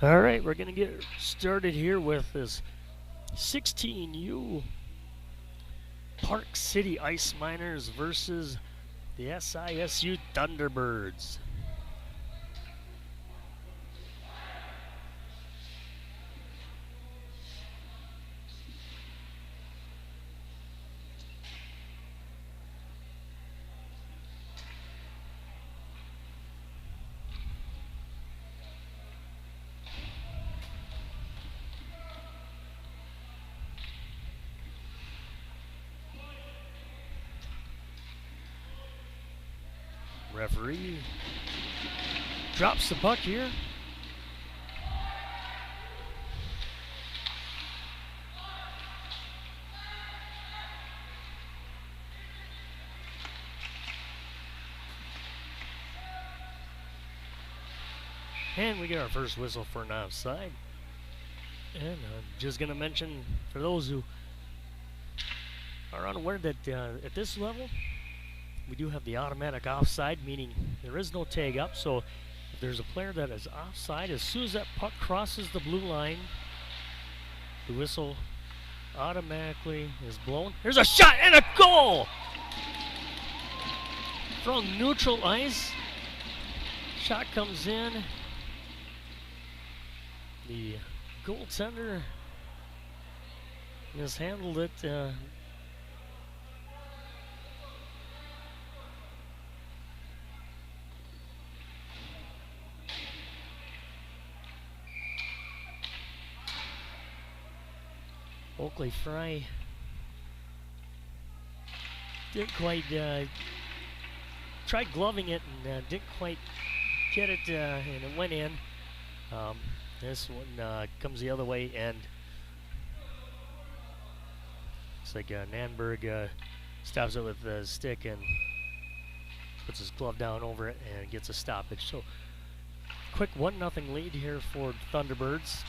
All right, we're going to get started here with this 16U Park City Ice Miners versus the SISU Thunderbirds. Referee drops the puck here. And we get our first whistle for an offside. And I'm just going to mention, for those who are unaware, that at this level, we do have the automatic offside, meaning there is no tag up. So if there's a player that is offside, as soon as that puck crosses the blue line, the whistle automatically is blown. There's a shot and a goal from neutral ice. Shot comes in. The goaltender mishandled it. Oakley Fry didn't quite tried gloving it and didn't quite get it, and it went in. This one comes the other way, and looks like Nanberg stops it with the stick and puts his glove down over it and gets a stoppage. So quick 1-0 lead here for Thunderbirds.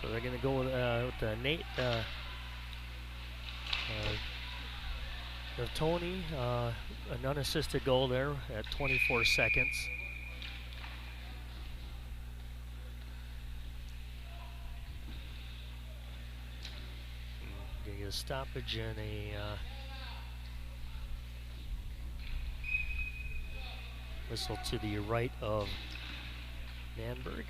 So they're going to go with Nate Tony, an unassisted goal there at 24 seconds. Going to get a stoppage and a whistle to the right of Nanberg.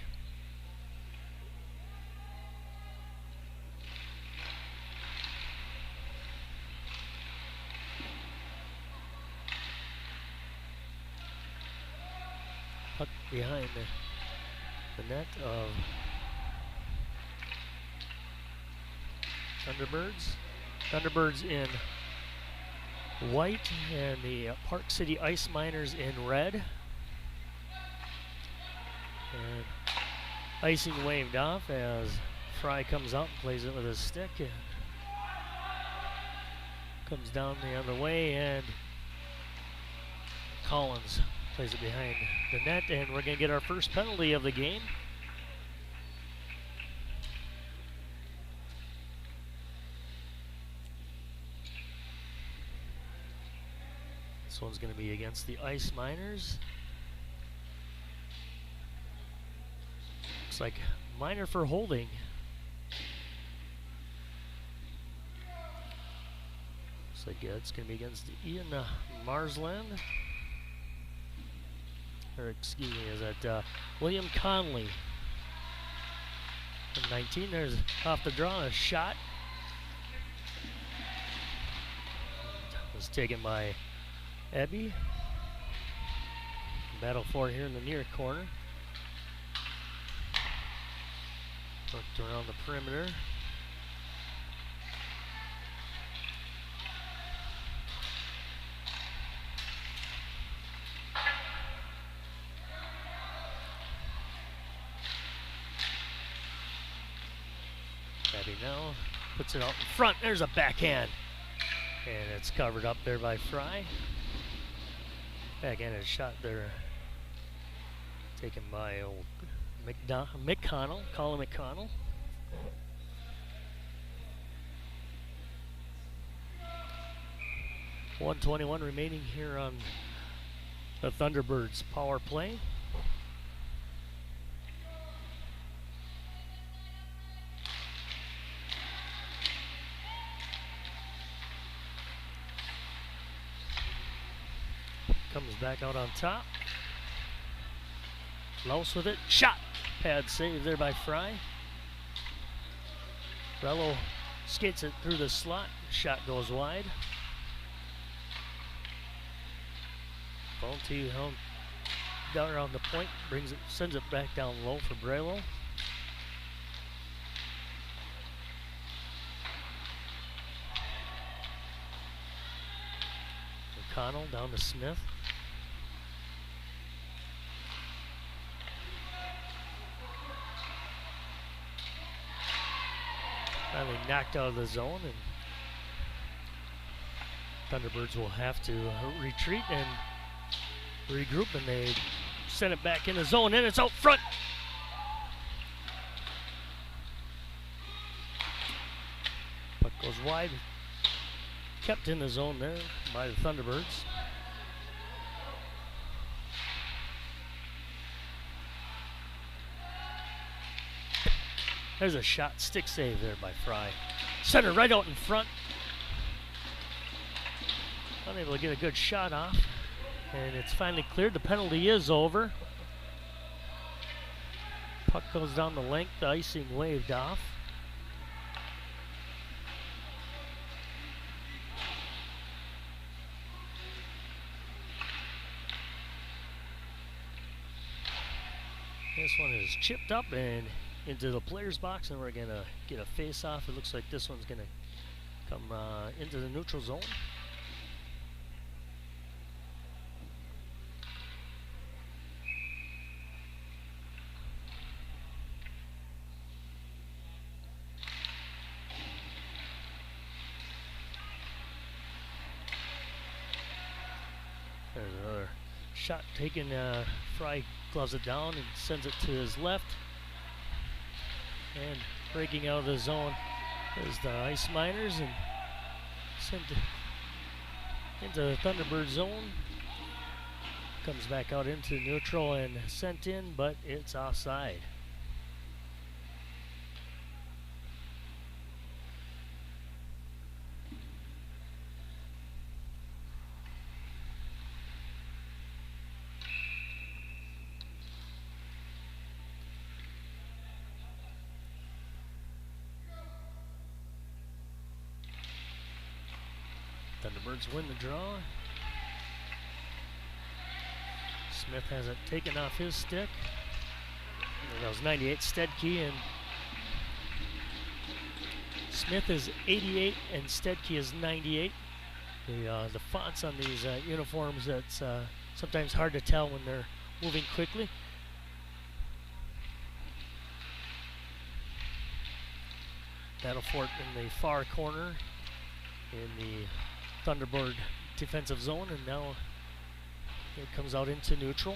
Puck behind the net of Thunderbirds. Thunderbirds in white and the Park City Ice Miners in red. And icing waved off as Fry comes out and plays it with his stick. And comes down the other way, and Collins plays it behind the net, and we're going to get our first penalty of the game. This one's going to be against the Ice Miners. Looks like minor for holding. Looks like it's going to be against Ian Marsland. Or excuse me, is that William Conley. From 19, there's off the draw, a shot. It was taken by Ebby. Battle for it here in the near corner. Worked around the perimeter. Abby now puts it out in front. There's a backhand. And it's covered up there by Fry. Backhand is shot there Taken by old McConnell, Colin McConnell. .121 remaining here on the Thunderbirds power play. Comes back out on top. Louse with it. Shot! Pad save there by Fry. Rello skates it through the slot. Shot goes wide. Bounty home down around the point. Sends it back down low for Brelo. McConnell down to Smith. Finally knocked out of the zone, and Thunderbirds will have to retreat and regroup, and they send it back in the zone, and it's out front. Puck goes wide. Kept in the zone there by the Thunderbirds. There's a shot, stick save there by Fry. Center right out in front. Unable to get a good shot off. And it's finally cleared. The penalty is over. Puck goes down the length. The icing waved off. This one is chipped up and into the player's box, and we're going to get a face-off. It looks like this one's going to come into the neutral zone. There's another shot taken. Fry gloves it down and sends it to his left. And breaking out of the zone is the Ice Miners, and sent into the Thunderbird zone. Comes back out into neutral and sent in, but it's offside. Thunderbirds win the draw. Smith has it taken off his stick. And that was 98 Stedke, and Smith is 88 and Stedke is 98. The fonts on these uniforms, that's sometimes hard to tell when they're moving quickly. Battlefort in the far corner in the Thunderbird defensive zone, and now it comes out into neutral.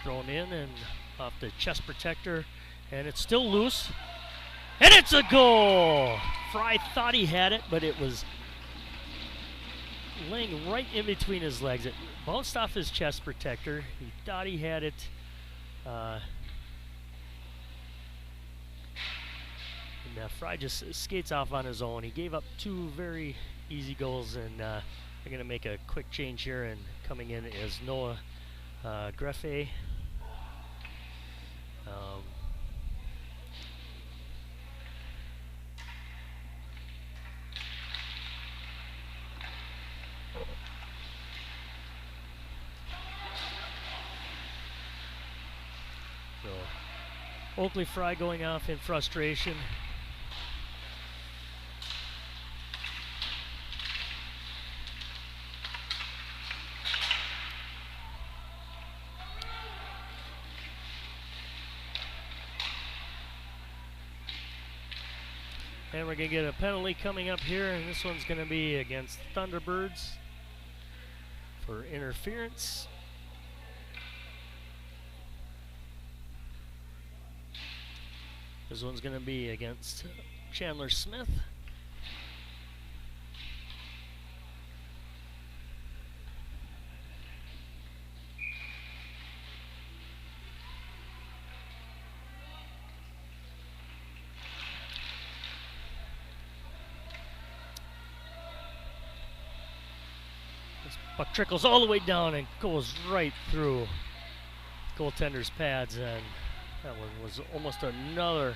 Thrown in and off the chest protector, and it's still loose, and it's a goal! Fry thought he had it, but it was laying right in between his legs. It bounced off his chest protector. He thought he had it. And Fry just skates off on his own. He gave up two very easy goals, and they're going to make a quick change here, and coming in is Noah Greffe. So Oakley Fry going off in frustration. And we're going to get a penalty coming up here, and this one's going to be against Thunderbirds for interference. This one's going to be against Chandler Smith. This puck trickles all the way down and goes right through goaltender's pads, and that one was almost another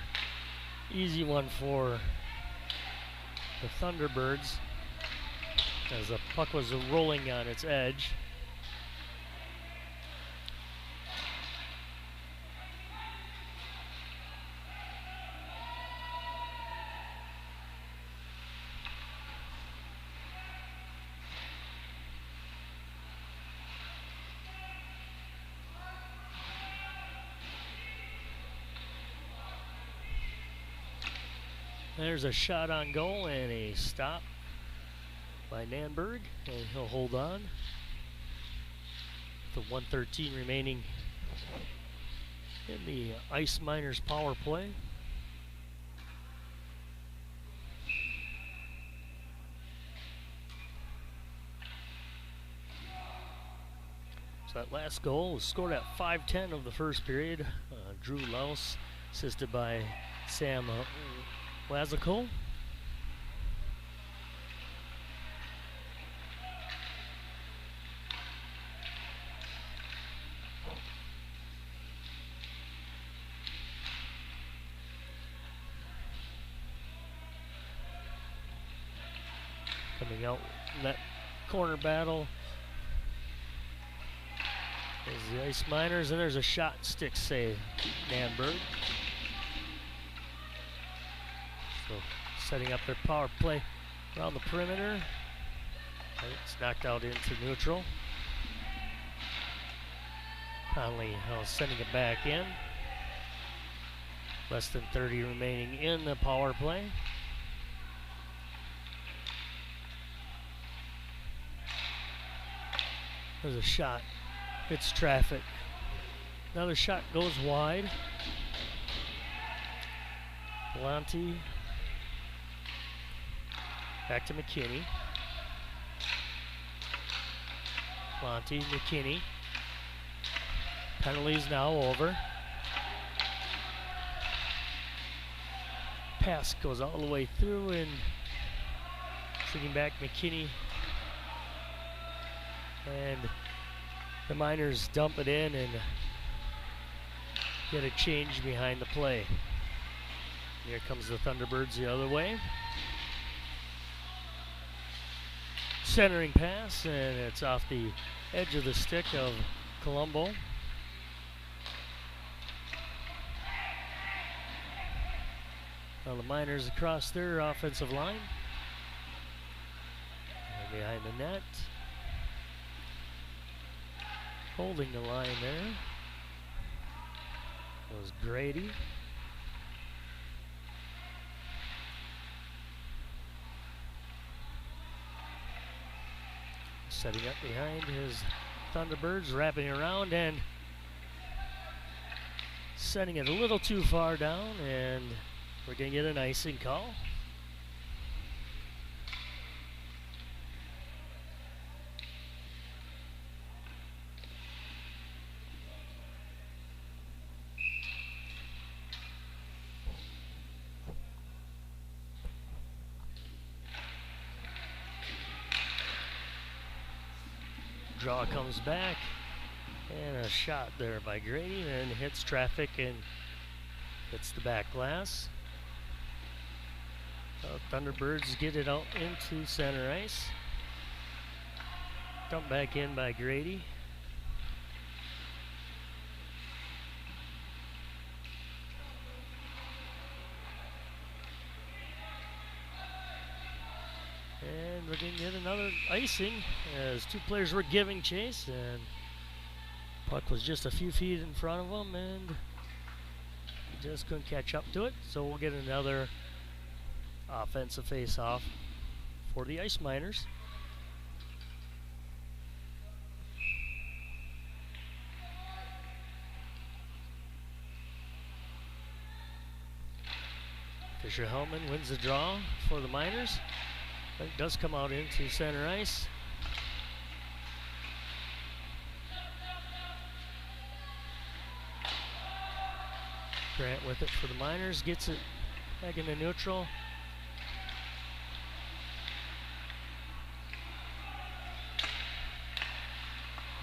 easy one for the Thunderbirds as the puck was rolling on its edge. There's a shot on goal and a stop by Nanberg, and he'll hold on. With 1:13 remaining in the Ice Miners power play. So that last goal was scored at 5:10 of the first period. Drew Louse, assisted by Sam Lazico. Coming out in that corner battle is the Ice Miners, and there's a shot and stick save, Nanberg. So setting up their power play around the perimeter. It's knocked out into neutral. Conley sending it back in. Less than 30 remaining in the power play. There's a shot. Hits traffic. Another shot goes wide. Belanti. Back to McKinney. Belanti, McKinney. Penalties now over. Pass goes all the way through, and shooting back McKinney. And the Miners dump it in and get a change behind the play. Here comes the Thunderbirds the other way. Centering pass, and it's off the edge of the stick of Colombo. Now the Miners across their offensive line. And behind the net. Holding the line there was Grady. Setting up behind his Thunderbirds, wrapping around and sending it a little too far down, and we're going to get an icing call. Draw comes back, and a shot there by Grady, and hits traffic and hits the back glass. Thunderbirds get it out into center ice. Dumped back in by Grady. And we're going to get another icing as two players were giving chase, and puck was just a few feet in front of them and just couldn't catch up to it. So we'll get another Offensive face-off for the Ice Miners. Fisher-Hellman wins the draw for the Miners. But it does come out into center ice. Grant with it for the Miners, gets it back into neutral.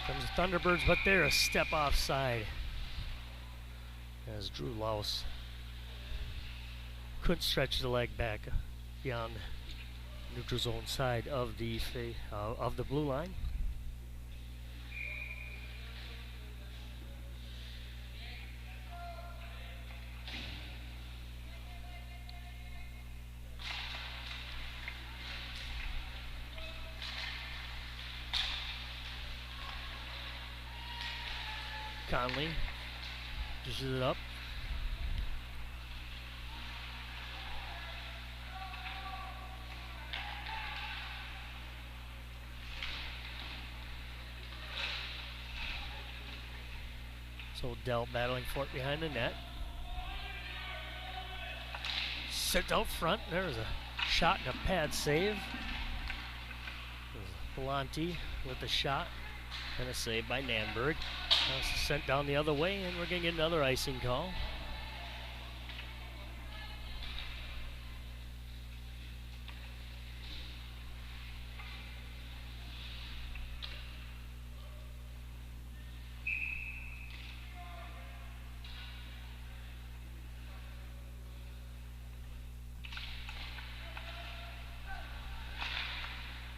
Comes the Thunderbirds, but they're a step offside. As Drew Louse couldn't stretch the leg back beyond the neutral zone side of the blue line. Conley dishes it up. So Dell battling for it behind the net. Sent out front. There's a shot and a pad save. Belanti with the shot and a save by Nanberg. Sent down the other way, and we're going to get another icing call.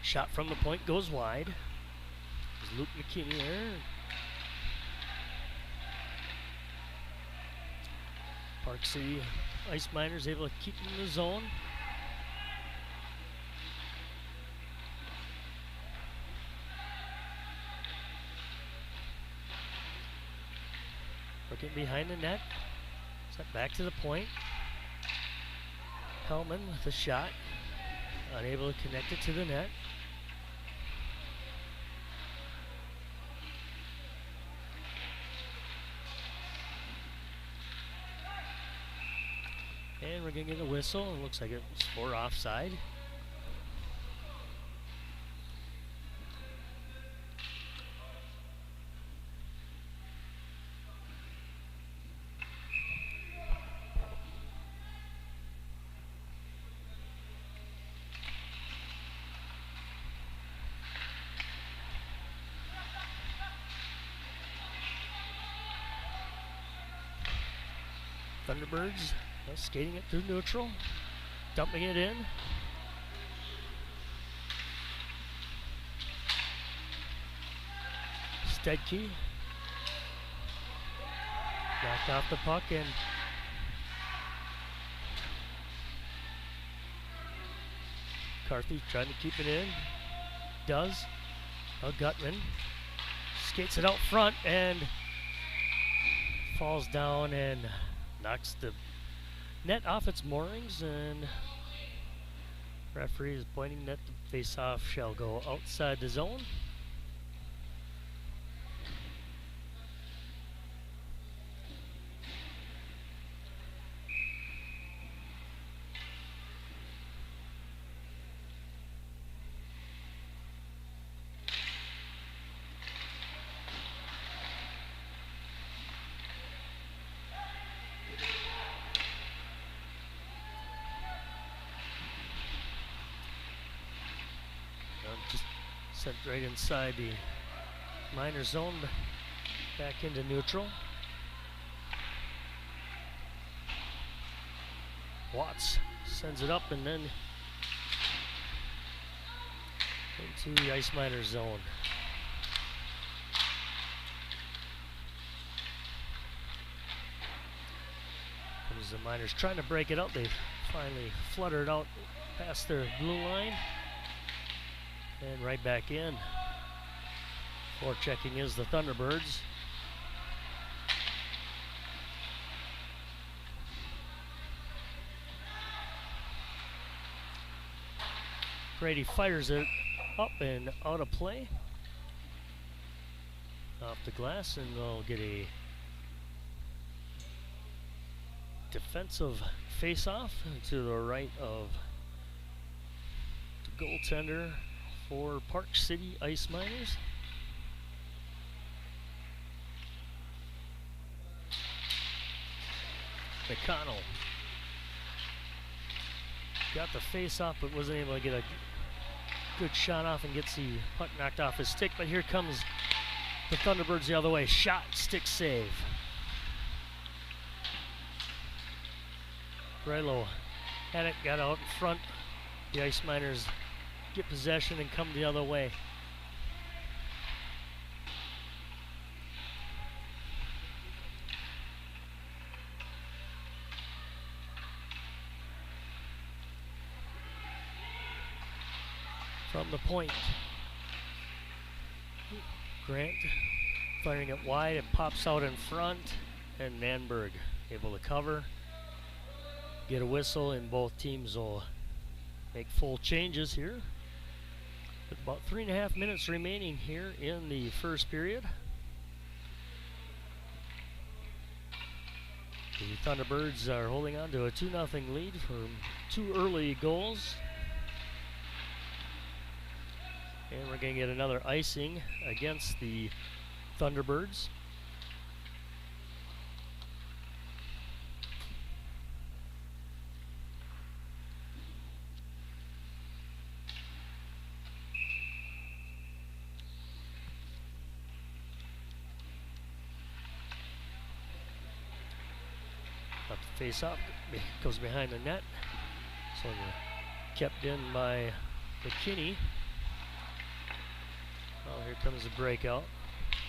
Shot from the point goes wide. There's Luke McKinney there. Park City Ice Miners able to keep them in the zone. Looking behind the net. Set back to the point. Hellman with a shot. Unable to connect it to the net. And we're going to get a whistle. It looks like it was for offside. Thunderbirds skating it through neutral, dumping it in. Stedke knocked off the puck, and McCarthy trying to keep it in. Does. Gutman skates it out front and falls down and knocks the net off its moorings, and referee is pointing that the face-off shall go outside the zone. Just sent right inside the minor zone, back into neutral. Watts sends it up and then into the ice minor zone. Comes the Miners trying to break it up. They finally fluttered out past their blue line. And right back in. Forechecking is the Thunderbirds. Grady fires it up and out of play. Off the glass, and we'll get a defensive face-off to the right of the goaltender for Park City Ice Miners. McConnell got the face-off, but wasn't able to get a good shot off and gets the puck knocked off his stick. But here comes the Thunderbirds the other way. Shot, stick save. Brelo had it, got out in front. The Ice Miners get possession and come the other way. From the point, Grant firing it wide, it pops out in front, and Nanberg able to cover, get a whistle, and both teams will make full changes here. With about 3.5 minutes remaining here in the first period. The Thunderbirds are holding on to a 2-0 lead from 2 early goals. And we're going to get another icing against the Thunderbirds. Up the face-off, goes behind the net. So kept in by McKinney. Well, here comes the breakout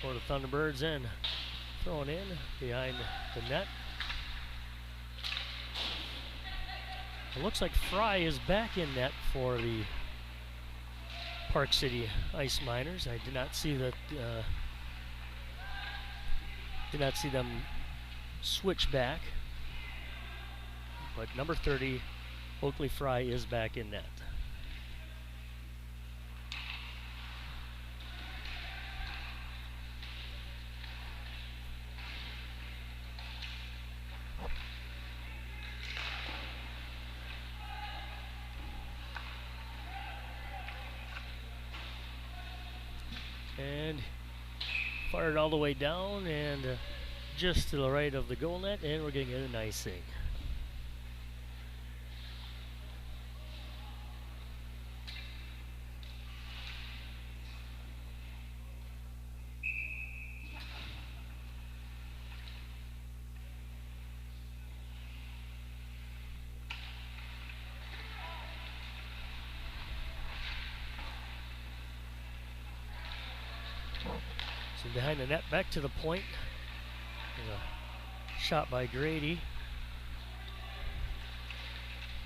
for the Thunderbirds, and thrown in behind the net. It looks like Fry is back in net for the Park City Ice Miners. I did not see that. Did not see them switch back. But number 30, Oakley Fry, is back in net. And fired all the way down and just to the right of the goal net, and we're going to get an icing. So behind the net, back to the point. There's a shot by Grady.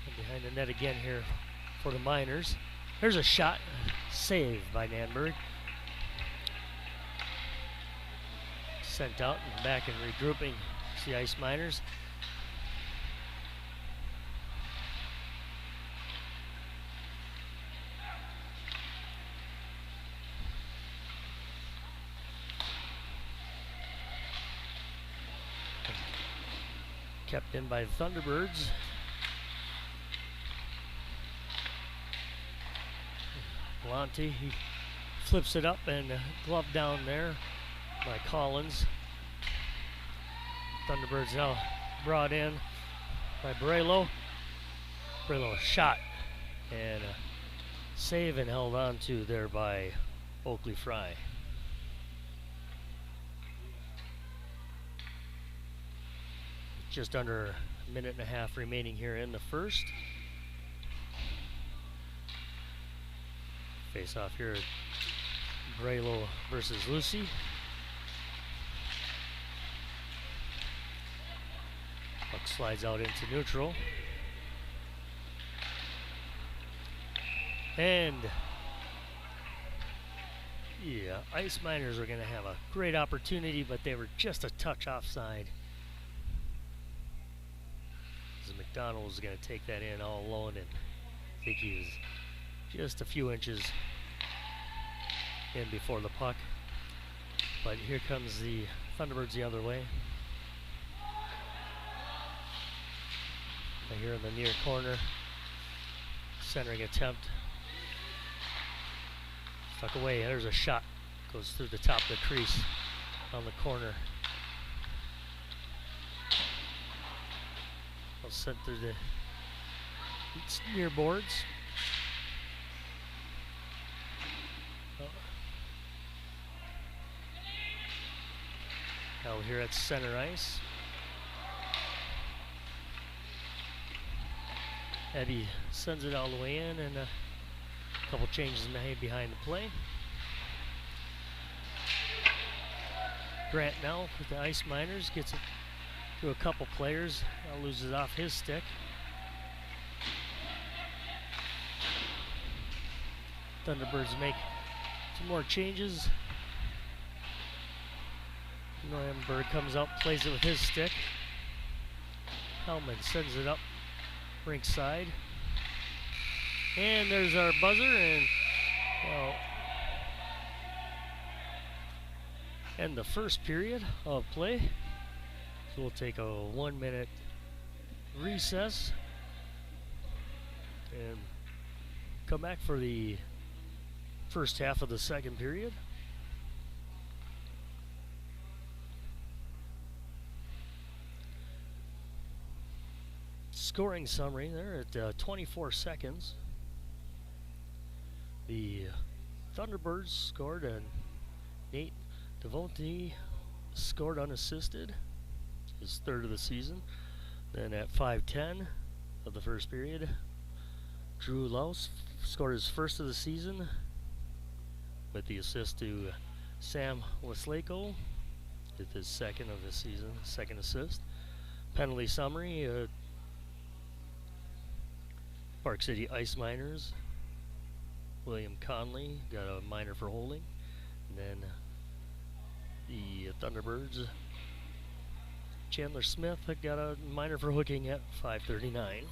And behind the net again here for the Miners. There's a shot, saved by Nanberg. Sent out and back and regrouping the Ice Miners. Kept in by the Thunderbirds. Galante, he flips it up and glove down there by Collins. Thunderbirds now brought in by Brelo. Brelo shot and save and held on to there by Oakley Fry. Just under a minute and a half remaining here in the first. Face off here, Brelo versus Lucy. Puck slides out into neutral. And yeah, Ice Miners are going to have a great opportunity, but they were just a touch offside. McDonald was going to take that in all alone, and I think he was just a few inches in before the puck. But here comes the Thunderbirds the other way. Here in the near corner, centering attempt. Stuck away. There's a shot. Goes through the top of the crease on the corner. Sent through the near boards. Now here at center ice. Eddie sends it all the way in, and a couple changes made behind the play. Grant now with the Ice Miners gets it to a couple players. Now loses off his stick. Thunderbirds make some more changes. Neuenberg comes out, plays it with his stick. Hellman sends it up rink side. And there's our buzzer, and end the first period of play. So we'll take a 1-minute recess and come back for the first half of the second period. Scoring summary there at 24 seconds. The Thunderbirds scored, and Nate Devontae scored unassisted, his third of the season. Then at 5:10 of the first period, Drew Louse scored his first of the season with the assist to Sam Weslako with his second of the season, second assist. Penalty summary, Park City Ice Miners, William Conley got a minor for holding. And then the Thunderbirds, Chandler Smith got a minor for hooking at 5:39.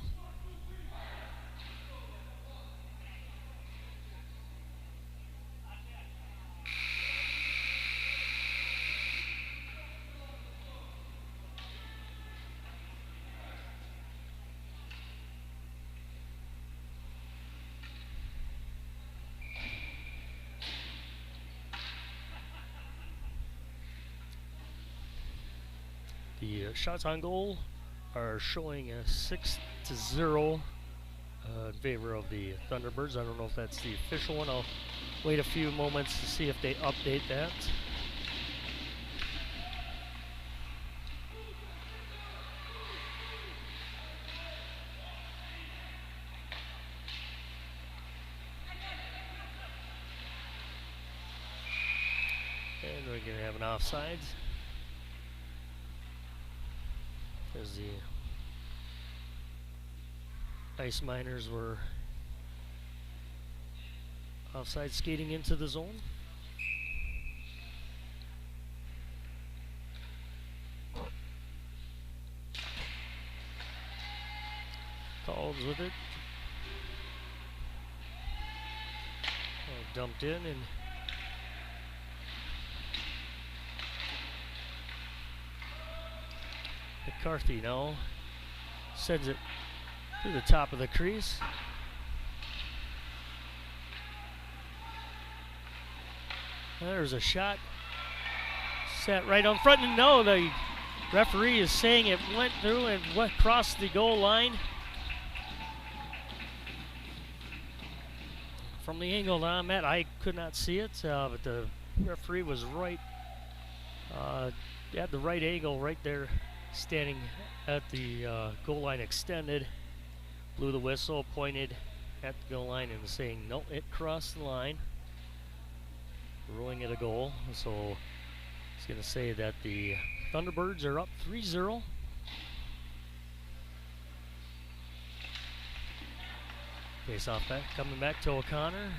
The shots on goal are showing a 6-0 in favor of the Thunderbirds. I don't know if that's the official one. I'll wait a few moments to see if they update that. And we're going to have an offside. As the Ice Miners were offside skating into the zone. Calls with it. Dumped in, and McCarthy now sends it to the top of the crease. There's a shot set right on front, and no, the referee is saying it went through and went across the goal line. From the angle that I'm at, I could not see it, but the referee was right, had the right angle right there, standing at the goal line extended, blew the whistle, pointed at the goal line and saying, no, it crossed the line, ruling it a goal. So it's going to say that the Thunderbirds are up 3-0. Face off back, coming back to O'Connor.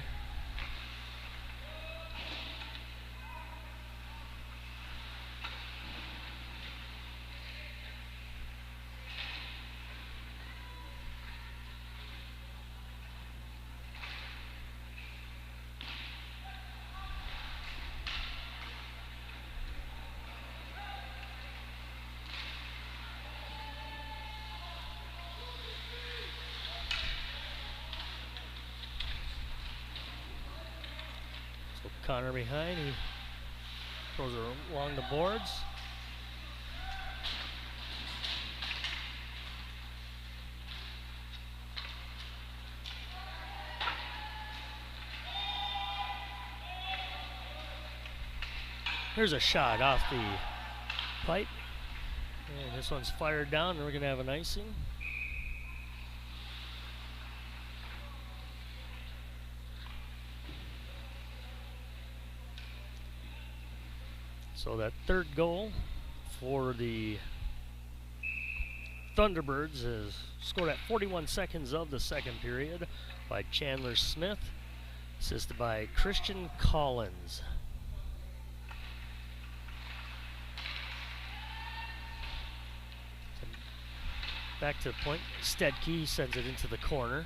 Connor behind. He throws it along the boards. Here's a shot off the pipe. And this one's fired down, and we're going to have an icing. So that third goal for the Thunderbirds is scored at 41 seconds of the second period by Chandler Smith, assisted by Christian Collins. Back to the point, Stedke sends it into the corner.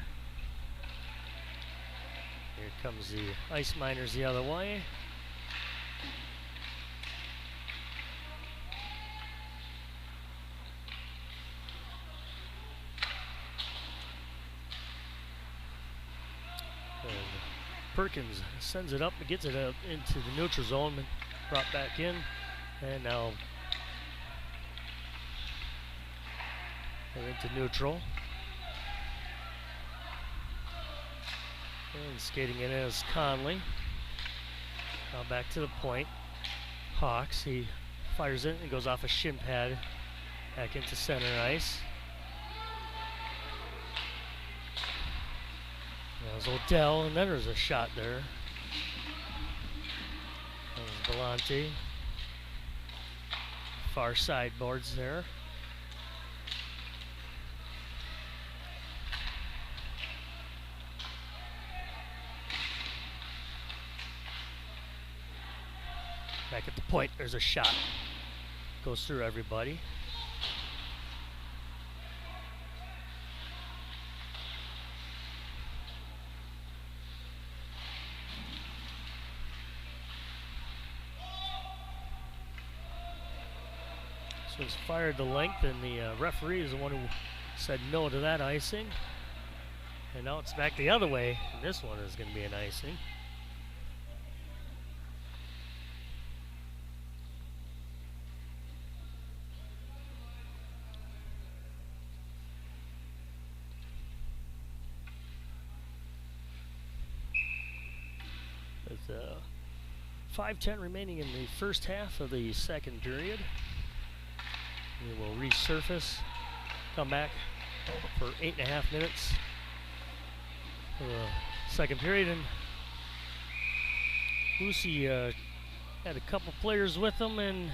Here comes the Ice Miners the other way. And Perkins sends it up and gets it out into the neutral zone and brought back in. And now they're into neutral. And skating in is Conley. Now back to the point. Hawks, he fires it and goes off a shin pad back into center ice. That was Odell, and then there's a shot there. That was Belmonte. Far side boards there. Back at the point, there's a shot. Goes through everybody. This one's fired the length, and the referee is the one who said no to that icing. And now it's back the other way, and this one is going to be an icing. With 5:10 remaining in the first half of the second period. We will resurface, come back for 8.5 minutes for the second period. And Lucy had a couple players with them and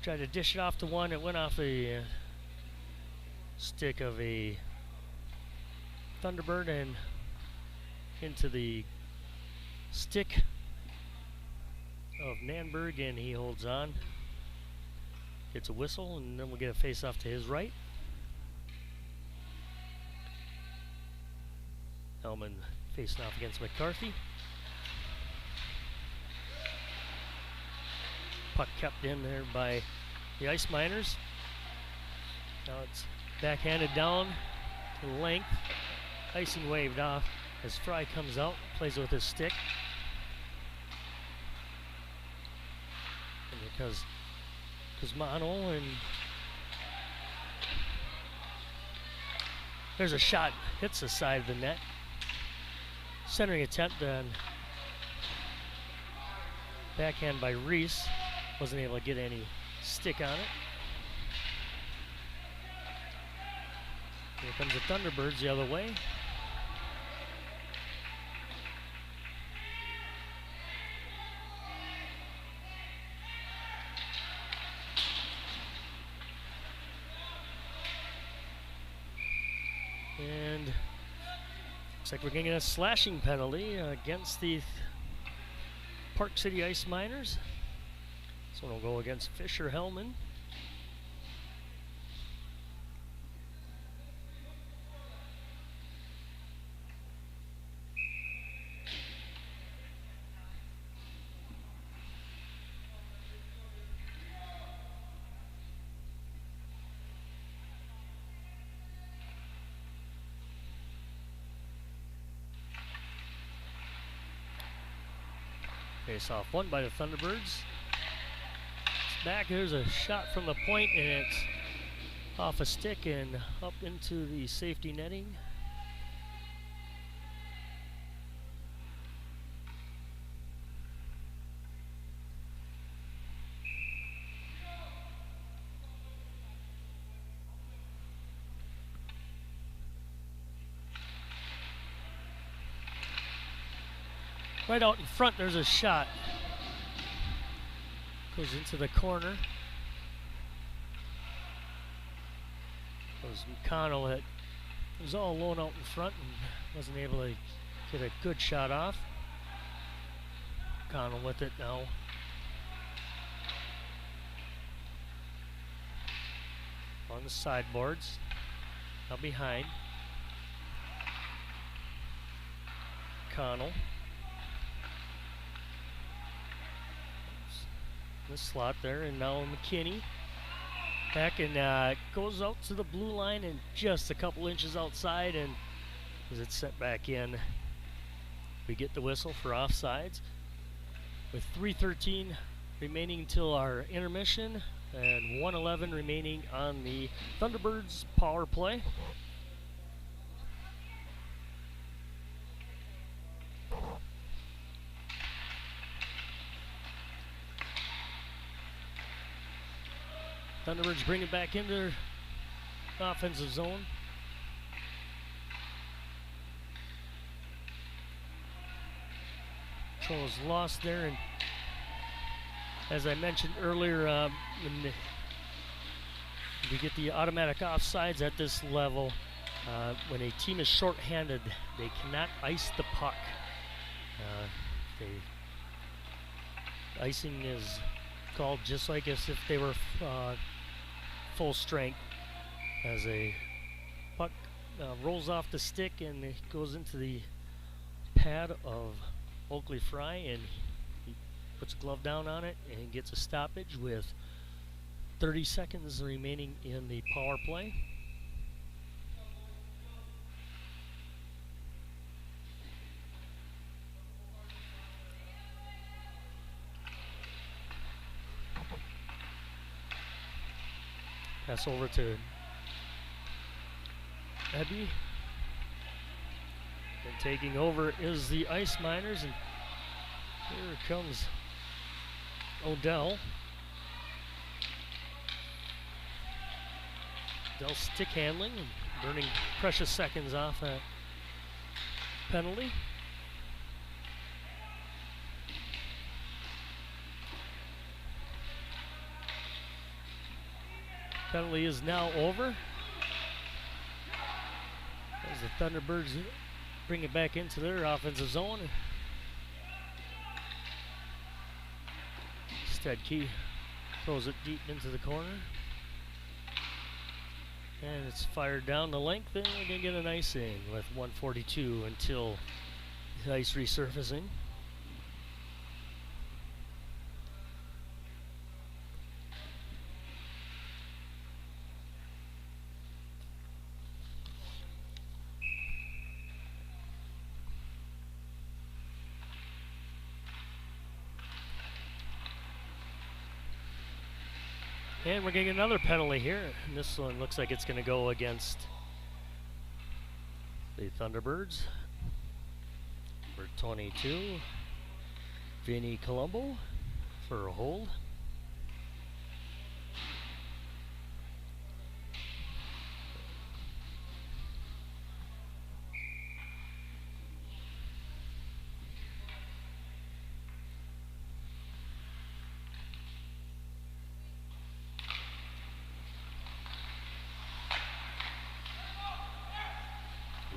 tried to dish it off to one. It went off a stick of a Thunderbird and into the stick of Nanberg, and he holds on. Gets a whistle, and then we'll get a face-off to his right. Hellman facing off against McCarthy. Puck kept in there by the Ice Miners. Now it's backhanded down to the length. Icing waved off as Fry comes out, plays with his stick. And because Cusmano, and there's a shot, hits the side of the net. Centering attempt on backhand by Reese. Wasn't able to get any stick on it. Here comes the Thunderbirds the other way. And looks like we're getting a slashing penalty against the Park City Ice Miners. This one will go against Fisher Hellman. Face off one by the Thunderbirds. It's back. There's a shot from the point, and it's off a stick and up into the safety netting. Right out in front, there's a shot. Goes into the corner. It was McConnell that was all alone out in front and wasn't able to get a good shot off. McConnell with it now. On the sideboards. Now behind. McConnell. The slot there, and now McKinney back and goes out to the blue line and just a couple inches outside, and as it's set back in, we get the whistle for offsides with 3:13 remaining until our intermission and 1:11 remaining on the Thunderbirds power play. Thunderbirds bring it back into their offensive zone. Control is lost there, and as I mentioned earlier, when we get the automatic offsides at this level, when a team is shorthanded, they cannot ice the puck. Icing is called just like as if they were full strength, as a puck rolls off the stick and it goes into the pad of Oakley Fry, and he puts a glove down on it and gets a stoppage with 30 seconds remaining in the power play. Pass over to Ebby. And taking over is the Ice Miners, and here comes Odell. Odell stick handling and burning precious seconds off that penalty. Penalty is now over, as the Thunderbirds bring it back into their offensive zone. Stedke throws it deep into the corner, and it's fired down the length, and we're going to get an icing with 1:42 until the ice resurfacing. And we're getting another penalty here, and this one looks like it's going to go against the Thunderbirds. Number 22, Vinny Colombo, for a hold.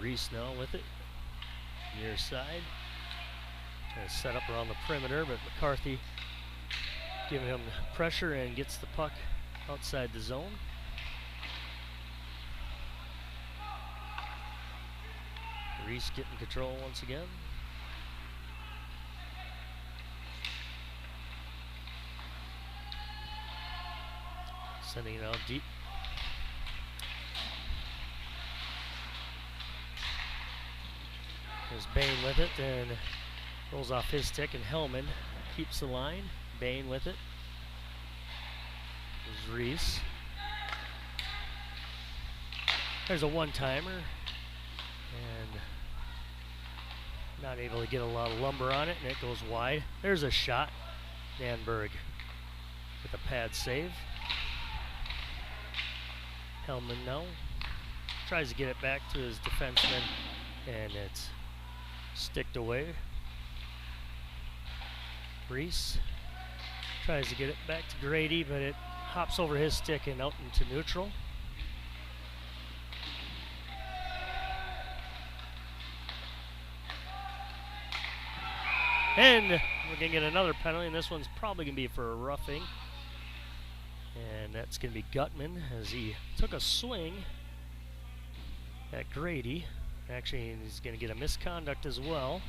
Reese now with it, near side. Trying to set up around the perimeter, but McCarthy giving him pressure and gets the puck outside the zone. Reese getting control once again. Sending it out deep. There's Bain with it and rolls off his stick, and Hellman keeps the line. Bain with it. There's Reese. There's a one-timer. And not able to get a lot of lumber on it, and it goes wide. There's a shot. Danberg with a pad save. Hellman now tries to get it back to his defenseman, and it's sticked away. Reese tries to get it back to Grady, but it hops over his stick and out into neutral. And we're going to get another penalty, and this one's probably going to be for a roughing. And that's going to be Gutman, as he took a swing at Grady. Actually, he's going to get a misconduct as well.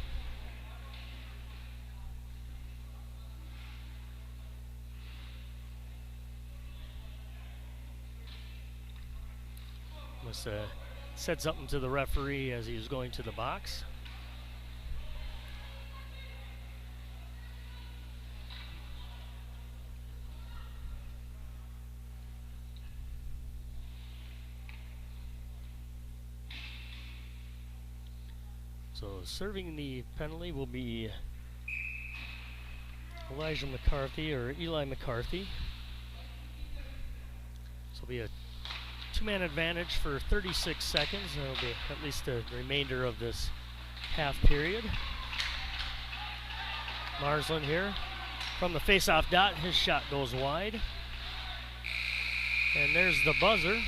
Must have said something to the referee as he was going to the box. So serving the penalty will be Elijah McCarthy, or Eli McCarthy. This will be a two-man advantage for 36 seconds. That'll be at least the remainder of this half period. Marsland here from the face-off dot. His shot goes wide. And there's the buzzer.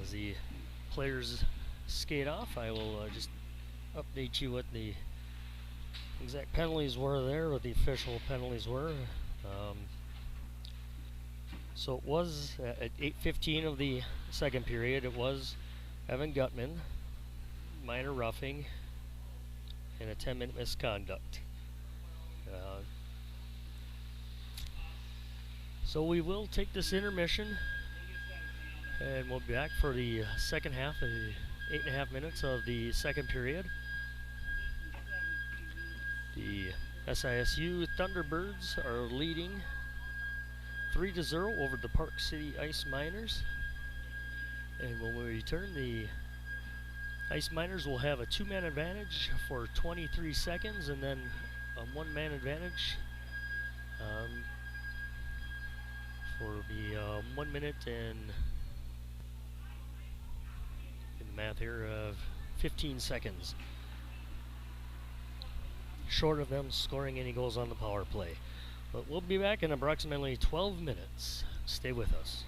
As the players skate off, I will just update you what the exact penalties were there, what the official penalties were. So it was at 8:15 of the second period, it was Evan Gutman, minor roughing, and a 10-minute misconduct. So we will take this intermission, and we'll be back for the second half, the 8.5 minutes of the second period. The SISU Thunderbirds are leading 3-0 over the Park City Ice Miners. And when we return, the Ice Miners will have a two-man advantage for 23 seconds, and then a one-man advantage for the 1 minute and, in the math here, 15 seconds. Short of them scoring any goals on the power play. But we'll be back in approximately 12 minutes. Stay with us.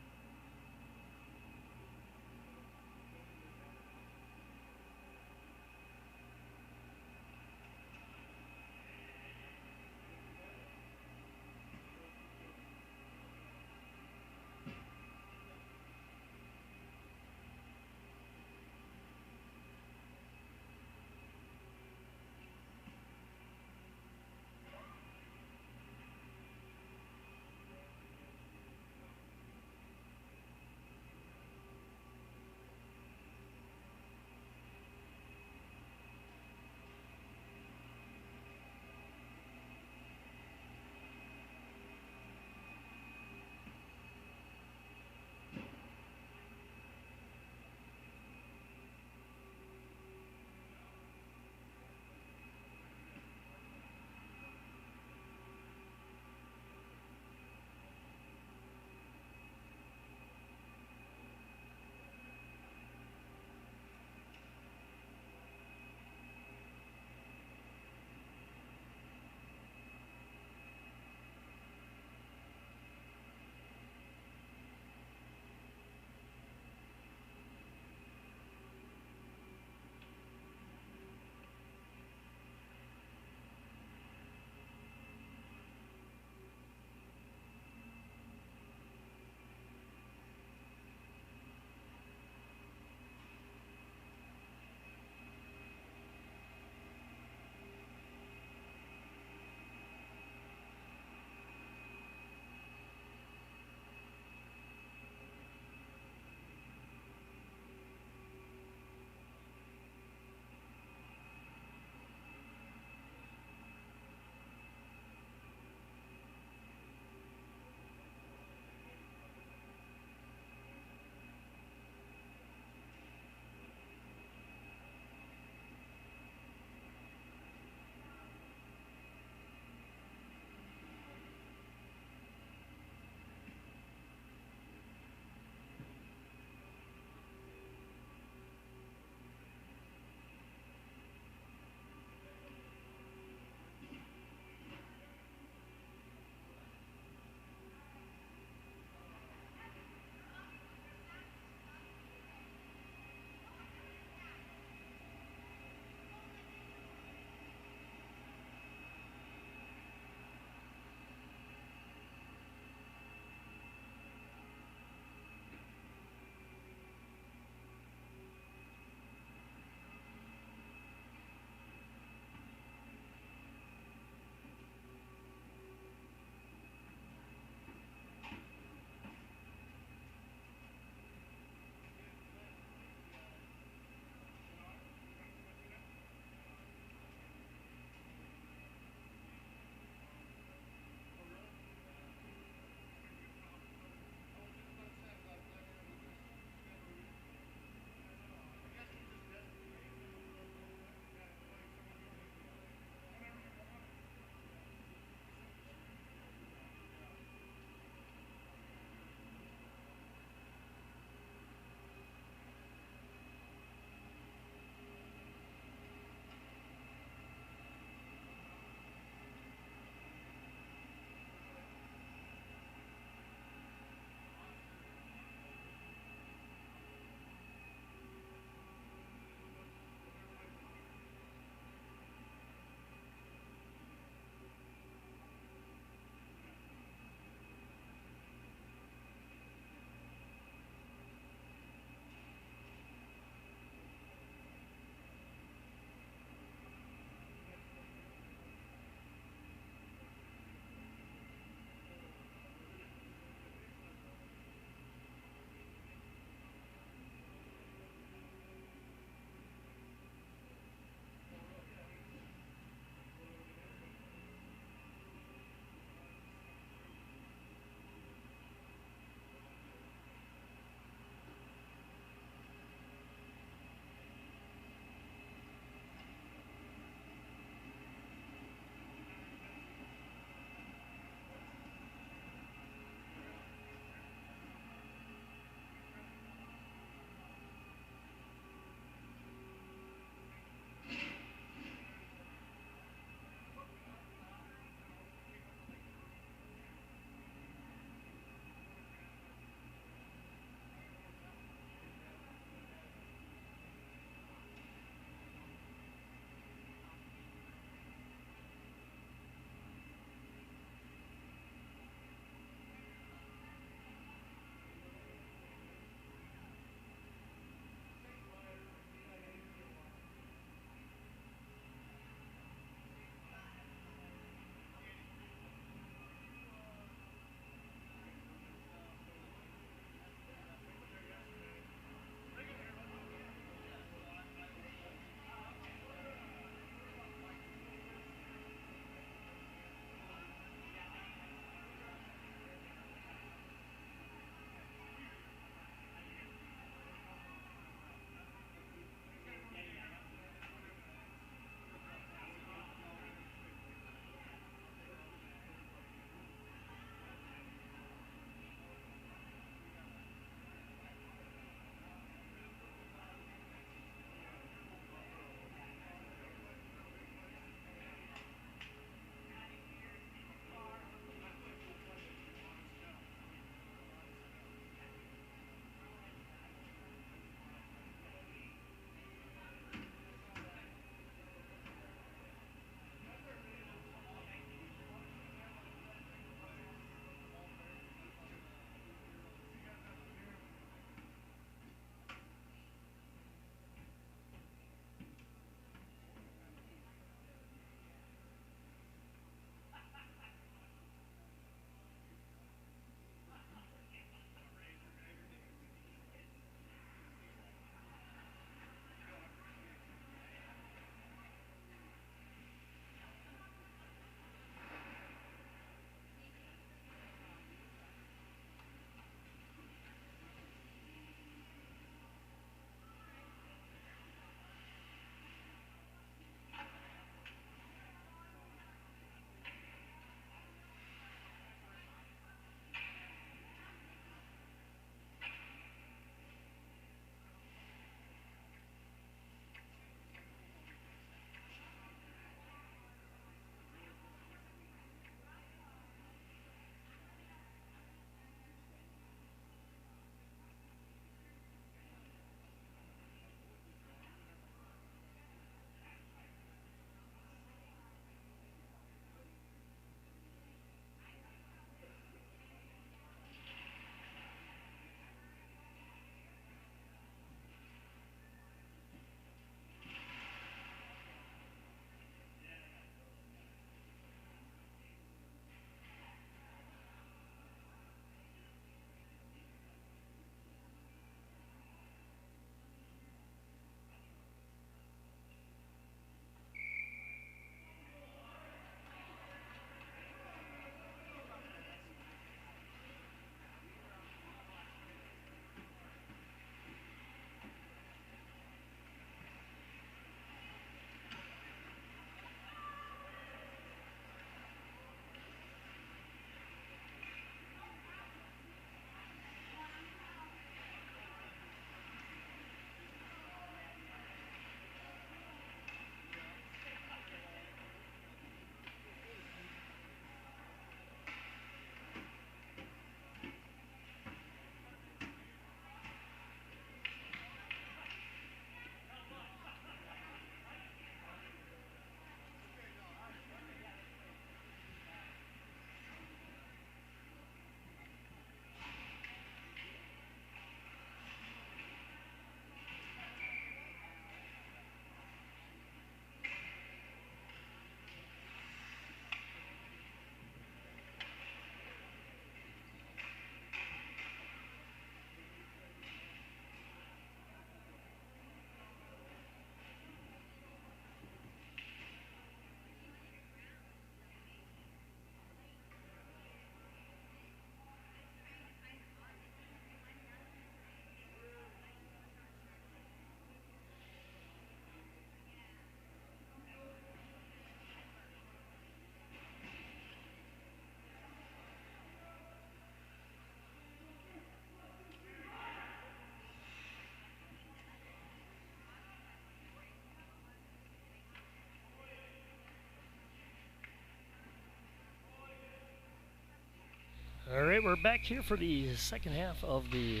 All right, we're back here for the second half of the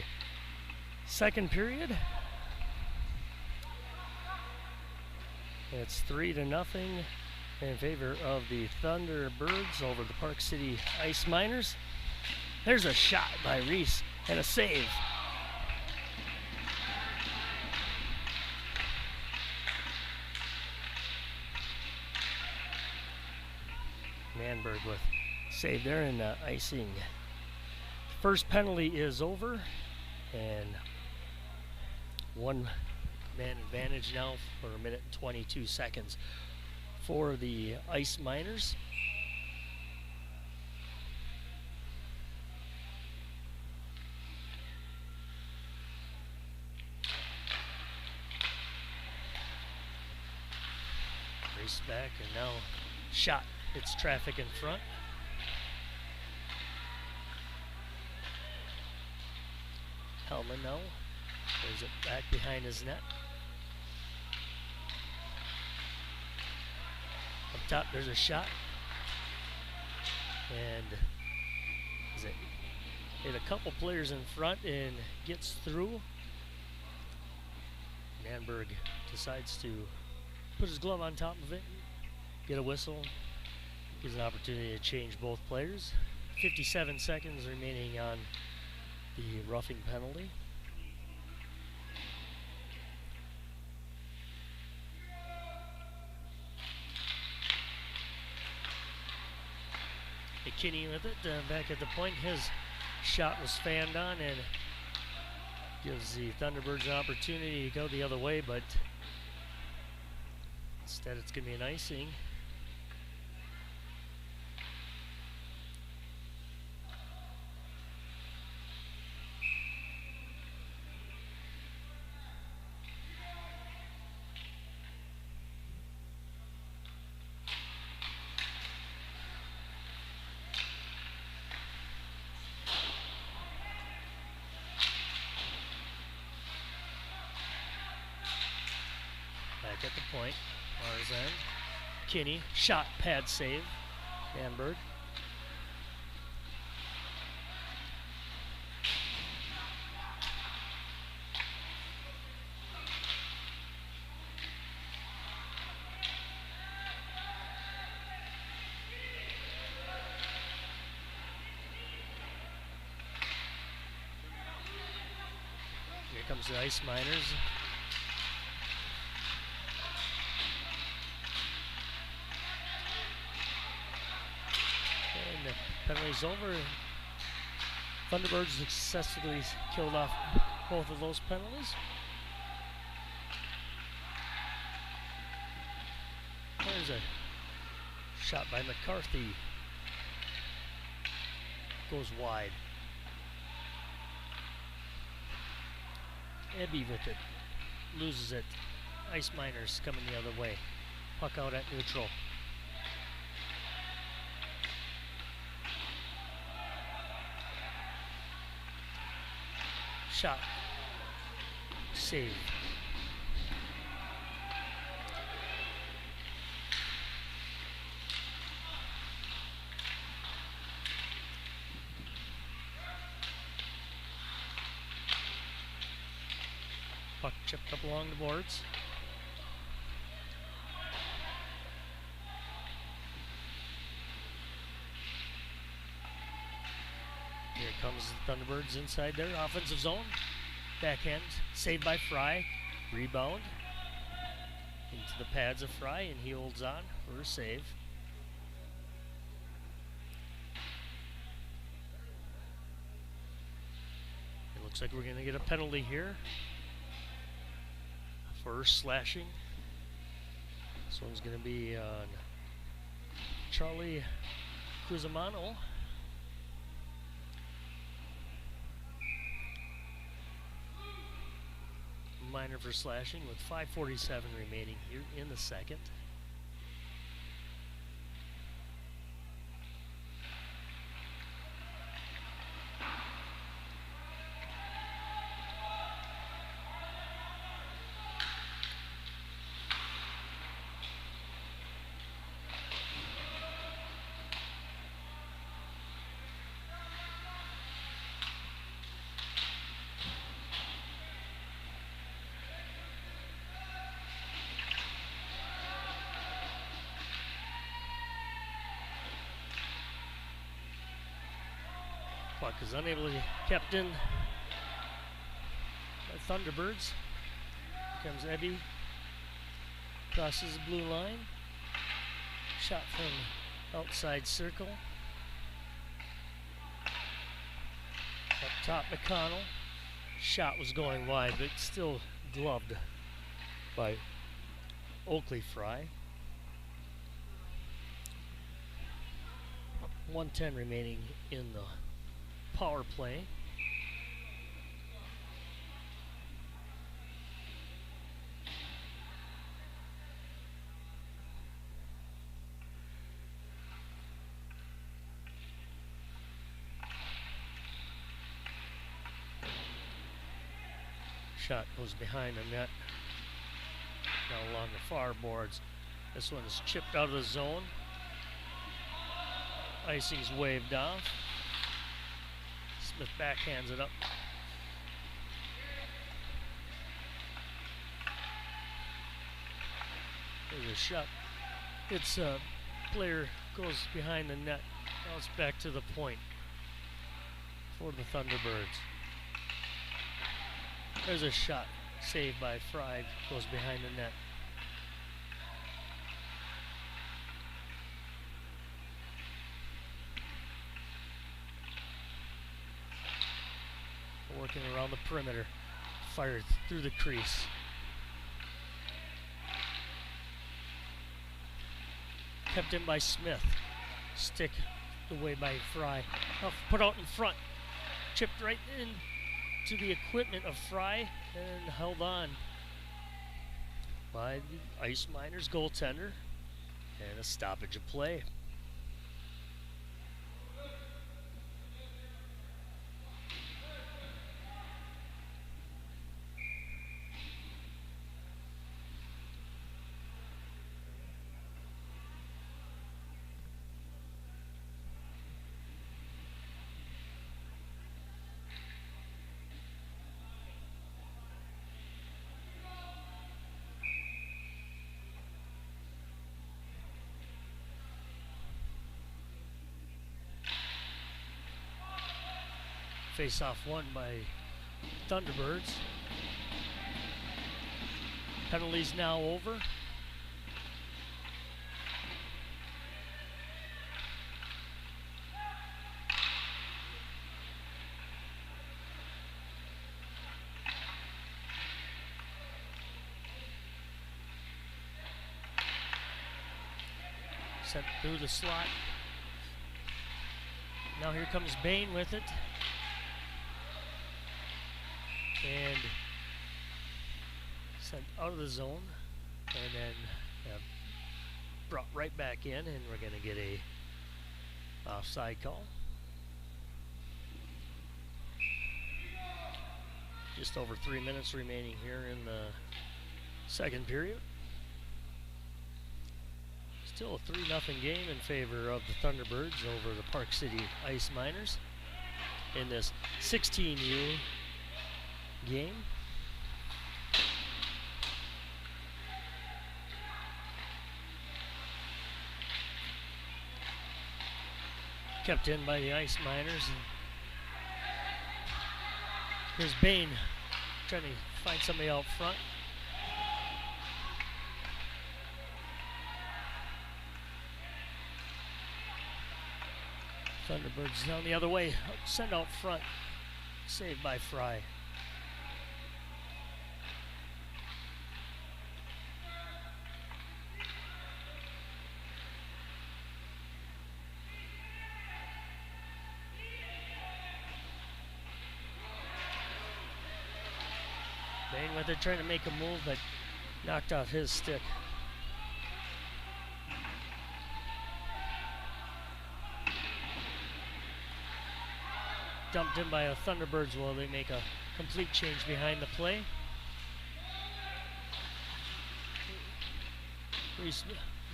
second period. It's 3-0 in favor of the Thunderbirds over the Park City Ice Miners. There's a shot by Reese and a save. Manberg with save there and icing. First penalty is over, and 1 man advantage now for 1 minute and 22 seconds for the Ice Miners. Race back, and now shot hits traffic in front. Hellman now plays it back behind his net. Up top there's a shot, and hit a couple players in front and gets through. Manberg decides to put his glove on top of it, get a whistle, gives an opportunity to change both players. 57 seconds remaining on the roughing penalty. McKinney with it, back at the point. His shot was fanned on and gives the Thunderbirds an opportunity to go the other way, but instead it's going to be an icing. Back at the point, Marzan. Kinney, shot, pad save. Manberg. Here comes the Ice Miners. Penalty's over. Thunderbirds successfully killed off both of those penalties. There's a shot by McCarthy. Goes wide. Ebby with it. Loses it. Ice Miners coming the other way. Puck out at neutral. Shot. Save. Puck chipped up along the boards. Here comes the Thunderbirds inside their offensive zone. Backhand, saved by Fry. Rebound into the pads of Fry, and he holds on for a save. It looks like we're going to get a penalty here for slashing. This one's going to be on Charlie Cruzamano. Minor for slashing with 5:47 remaining here in the second. Puck is unable to be kept in by Thunderbirds. Here comes Ebby. Crosses the blue line. Shot from outside circle. Up top, McConnell. Shot was going wide, but still gloved by Oakley Fry. 1:10 remaining in the power play. Shot goes behind the net. Now along the far boards. This one is chipped out of the zone. Icing's waved off. Smith backhands it up. There's a shot. It's a player goes behind the net. Now it's back to the point for the Thunderbirds. There's a shot saved by Fry. Goes behind the net. Working around the perimeter. Fired through the crease. Kept in by Smith. Stick away by Fry. Put out in front. Chipped right into the equipment of Fry and held on by the Ice Miners goaltender. And a stoppage of play. Face-off won by Thunderbirds. Penalties now over. Sent through the slot. Now here comes Bain with it. And sent out of the zone, and then brought right back in, and we're going to get a offside call. Just over 3 minutes remaining here in the second period. Still a 3-0 game in favor of the Thunderbirds over the Park City Ice Miners in this 16U game. Kept in by the Ice Miners. And here's Bain trying to find somebody out front. Thunderbirds down the other way. Send out front. Saved by Fry. Bain with it, trying to make a move, but knocked out his stick. Dumped in by a Thunderbirds while they make a complete change behind the play. Reese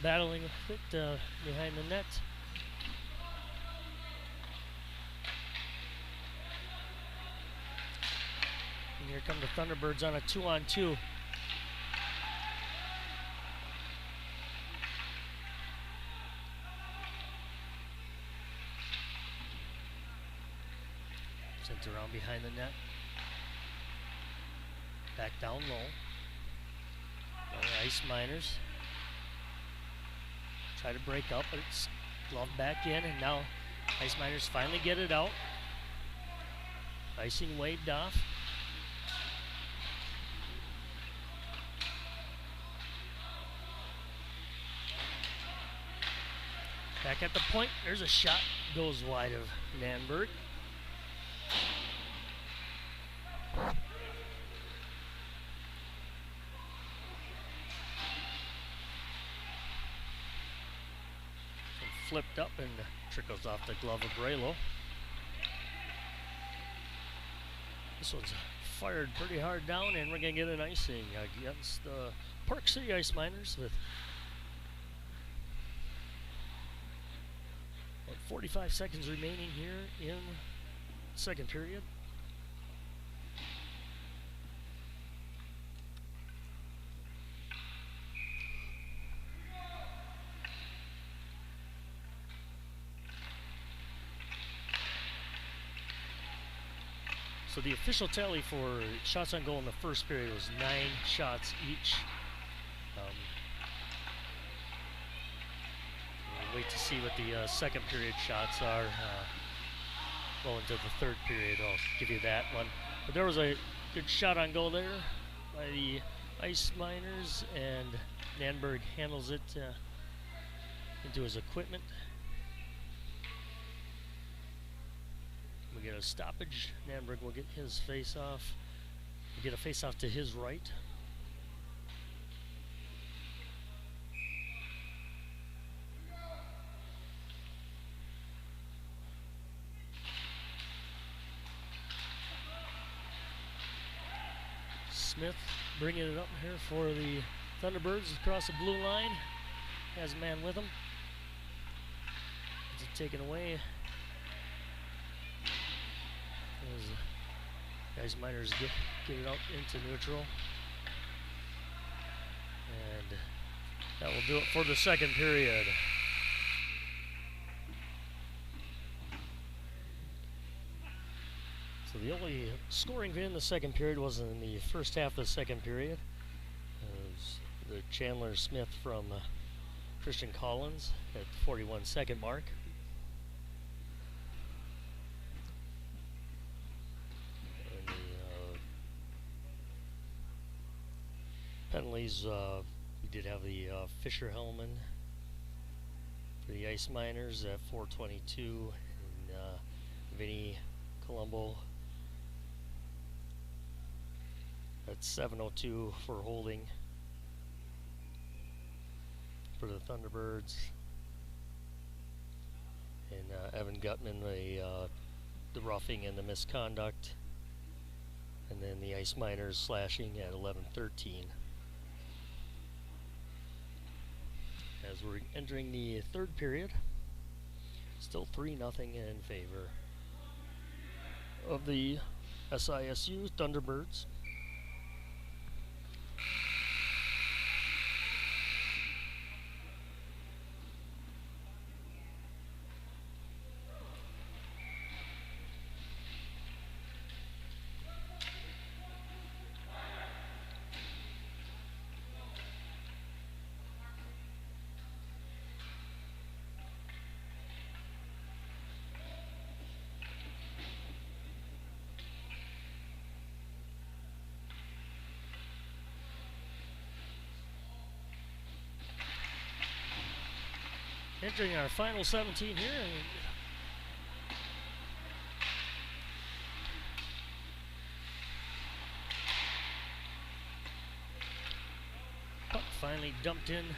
battling with it behind the net. And here come the Thunderbirds on a 2-on-2. Sent around behind the net. Back down low. Now the Ice Miners try to break up, but it's gloved back in, and now Ice Miners finally get it out. Icing waved off. Back at the point, there's a shot, goes wide of Nanberg. Flipped up and trickles off the glove of Braylo. This one's fired pretty hard down, and we're going to get an icing against the Park City Ice Miners with 45 seconds remaining here in second period. So the official tally for shots on goal in the first period was 9 shots each. We'll wait to see what the second period shots are. Well into the third period, I'll give you that one. But there was a good shot on goal there by the Ice Miners, and Nanberg handles it into his equipment. We get a stoppage. Nanberg will get his face off. We get a face off to his right. Smith bringing it up here for the Thunderbirds across the blue line. Has a man with him. Gets it taken away. As the Ice Miners get it out into neutral. And that will do it for the second period. So the only scoring in the second period was in the first half of the second period. It was the Chandler Smith from Christian Collins at the 41-second mark. Penalties, we did have the Fisher Hellman for the Ice Miners at 4:22, and Vinny Colombo at 7:02 for holding for the Thunderbirds, and Evan Gutman the roughing and the misconduct, and then the Ice Miners slashing at 11:13. As we're entering the third period, still 3-0 in favor of the SISU Thunderbirds. Entering our final 17 here. Puck finally dumped in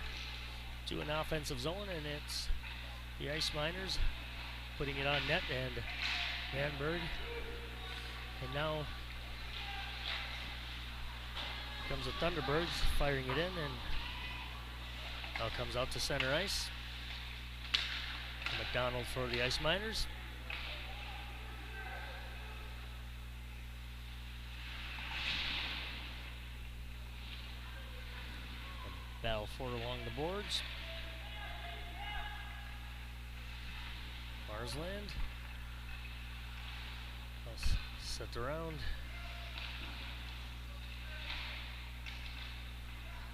to an offensive zone, and it's the Ice Miners putting it on net, and Nanberg. And now comes the Thunderbirds firing it in, and now comes out to center ice. McDonald for the Ice Miners. A battle for it along the boards. Marsland. Set around.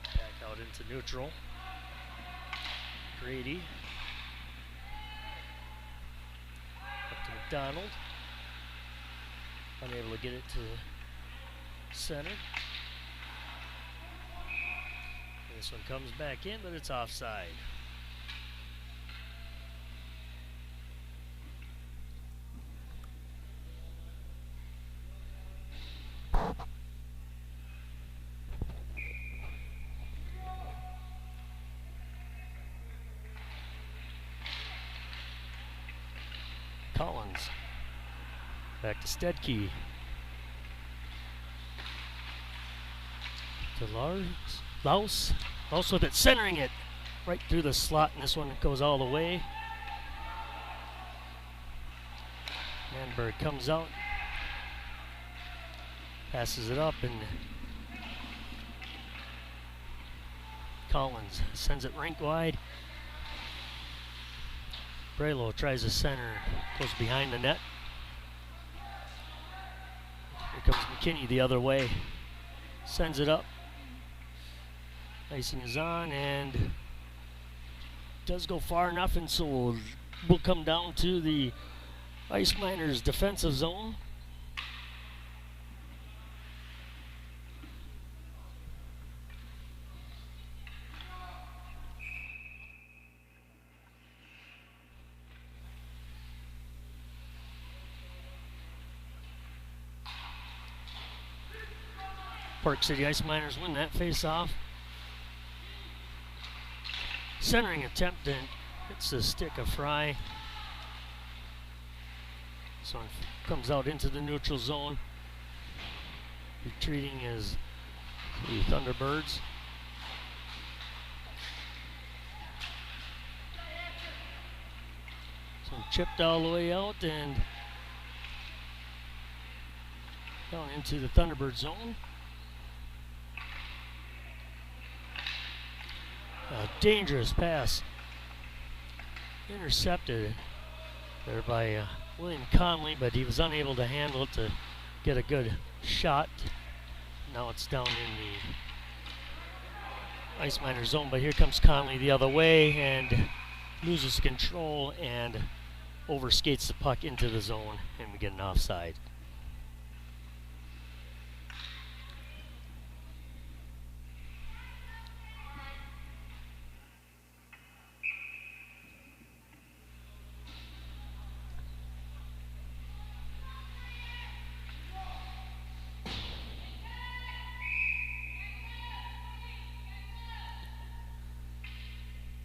Back out into neutral. Grady. Up to McDonald. Unable to get it to center. And this one comes back in, but it's offside. Collins. Back to Stedke. To Laus. Laus with it, centering it right through the slot, and this one goes all the way. Manberg comes out. Passes it up, and Collins sends it rink wide. Braylow tries to center, goes behind the net. Here comes McKinney the other way. Sends it up. Icing is on, and does go far enough, and so we'll come down to the Ice Miners defensive zone. Park City Ice Miners win that face-off. Centering attempt, and hits the stick of Fry. So it comes out into the neutral zone. Retreating is the Thunderbirds. So chipped all the way out and down into the Thunderbird zone. A dangerous pass. Intercepted there by William Conley, but he was unable to handle it to get a good shot. Now it's down in the Ice Miner zone, but here comes Conley the other way and loses control and overskates the puck into the zone, and we get an offside.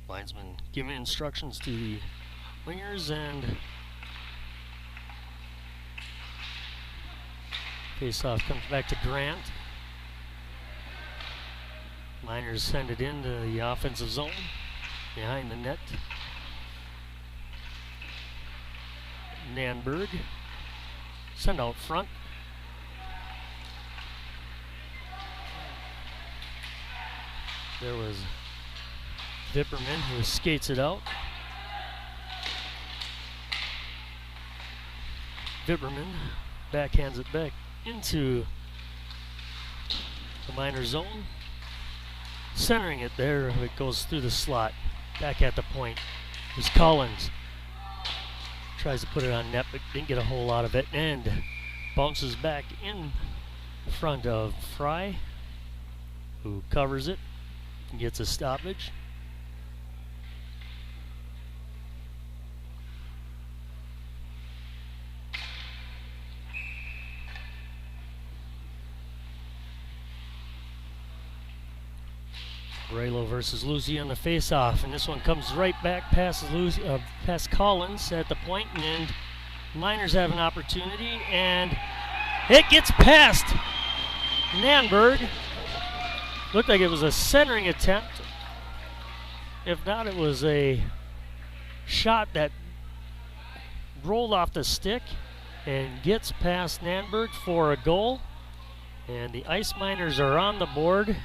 Linesman giving instructions to the wingers, and face-off comes back to Grant. Miners send it into the offensive zone behind the net. Nanberg send out front. There was Vipperman who skates it out. Vipperman backhands it back into the minor zone. Centering it there, it goes through the slot. Back at the point is Collins. Tries to put it on net, but didn't get a whole lot of it, and bounces back in front of Fry, who covers it and gets a stoppage. Braylow versus Lucy on the face-off, and this one comes right back past past Collins at the point, and Miners have an opportunity, and it gets past Nanberg. Looked like it was a centering attempt. If not, it was a shot that rolled off the stick and gets past Nanberg for a goal, and the Ice Miners are on the board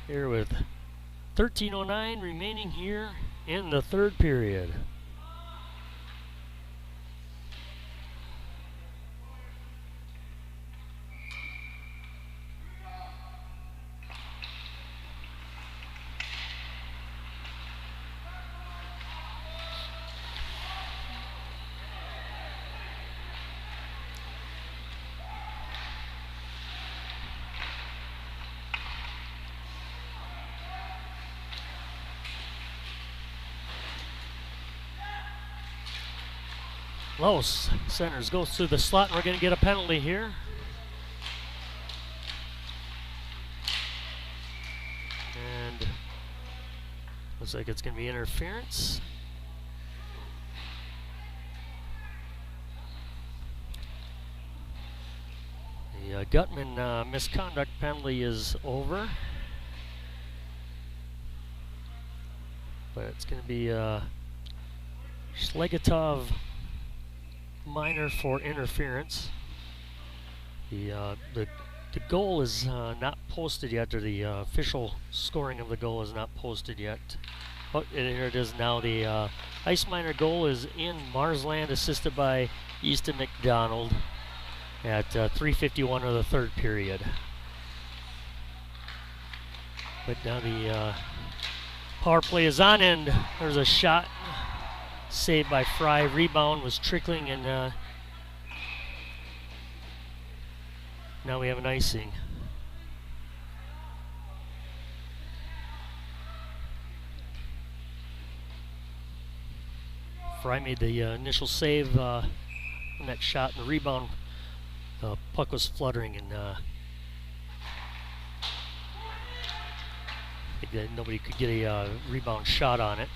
here with 13:09 remaining here in the third period. Los centers, goes through the slot, and we're going to get a penalty here. And looks like it's going to be interference. The Gutman misconduct penalty is over. But it's going to be Shlegatov minor for interference. The goal is not posted yet, or the official scoring of the goal is not posted yet. Oh, here it is now. The ice minor goal is in Marsland, assisted by Easton McDonald at 3:51 of the third period. But now the power play is on, and there's a shot saved by Fry. Rebound was trickling, and now we have an icing. Fry made the initial save on that shot, and the rebound, the puck was fluttering, and nobody could get a rebound shot on it.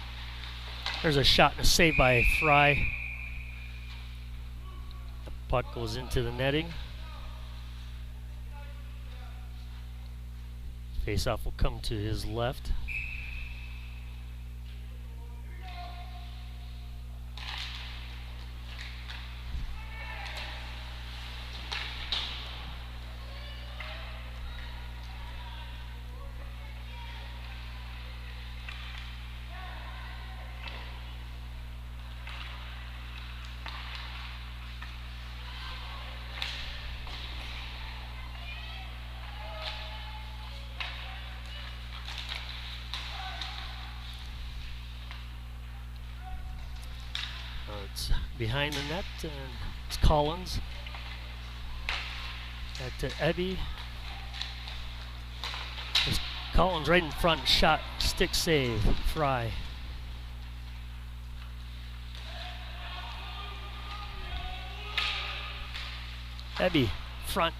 There's a shot and a save by Fry. The puck goes into the netting. Face-off will come to his left. It's behind the net, and it's Collins. Back to Ebby. There's Collins right in front, shot, stick save, Fry. Ebby, front,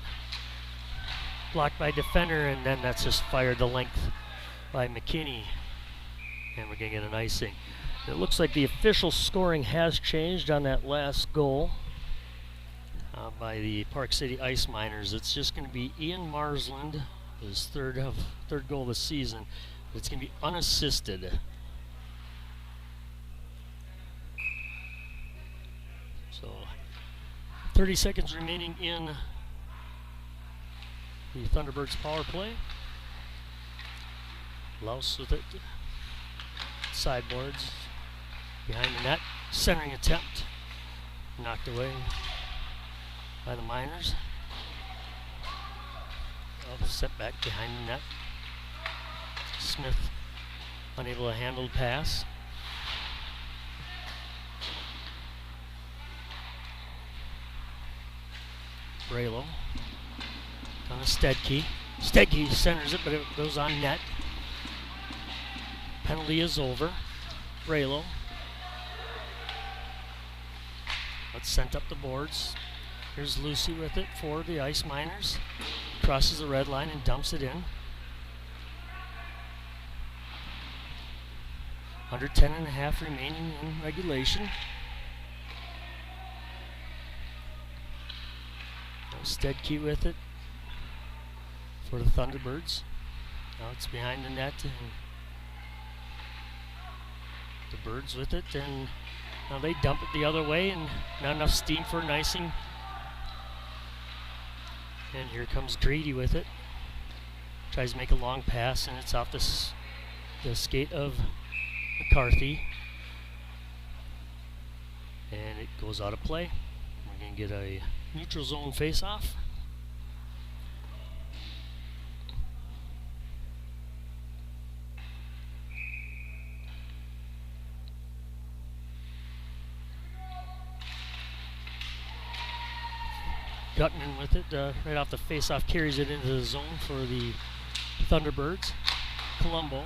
blocked by defender, and then that's just fired the length by McKinney. And we're going to get an icing. It looks like the official scoring has changed on that last goal by the Park City Ice Miners. It's just going to be Ian Marsland, his third goal of the season. It's going to be unassisted. So 30 seconds remaining in the Thunderbirds power play. Louse with it. Sideboards. Behind the net, centering attempt, knocked away by the Miners. Set back behind the net. Smith unable to handle the pass. Braylo on a Stedke. Stedke centers it, but it goes on net. Penalty is over. Braylo. Let's sent up the boards. Here's Lucy with it for the Ice Miners. Crosses the red line and dumps it in. 110.5 remaining in regulation. Stedke with it for the Thunderbirds. Now it's behind the net, and the Birds with it, and now they dump it the other way, and not enough steam for an icing. And here comes Grady with it. Tries to make a long pass, and it's off the skate of McCarthy. And it goes out of play. We're going to get a neutral zone face-off. Gutman with it, right off the face-off, carries it into the zone for the Thunderbirds. Colombo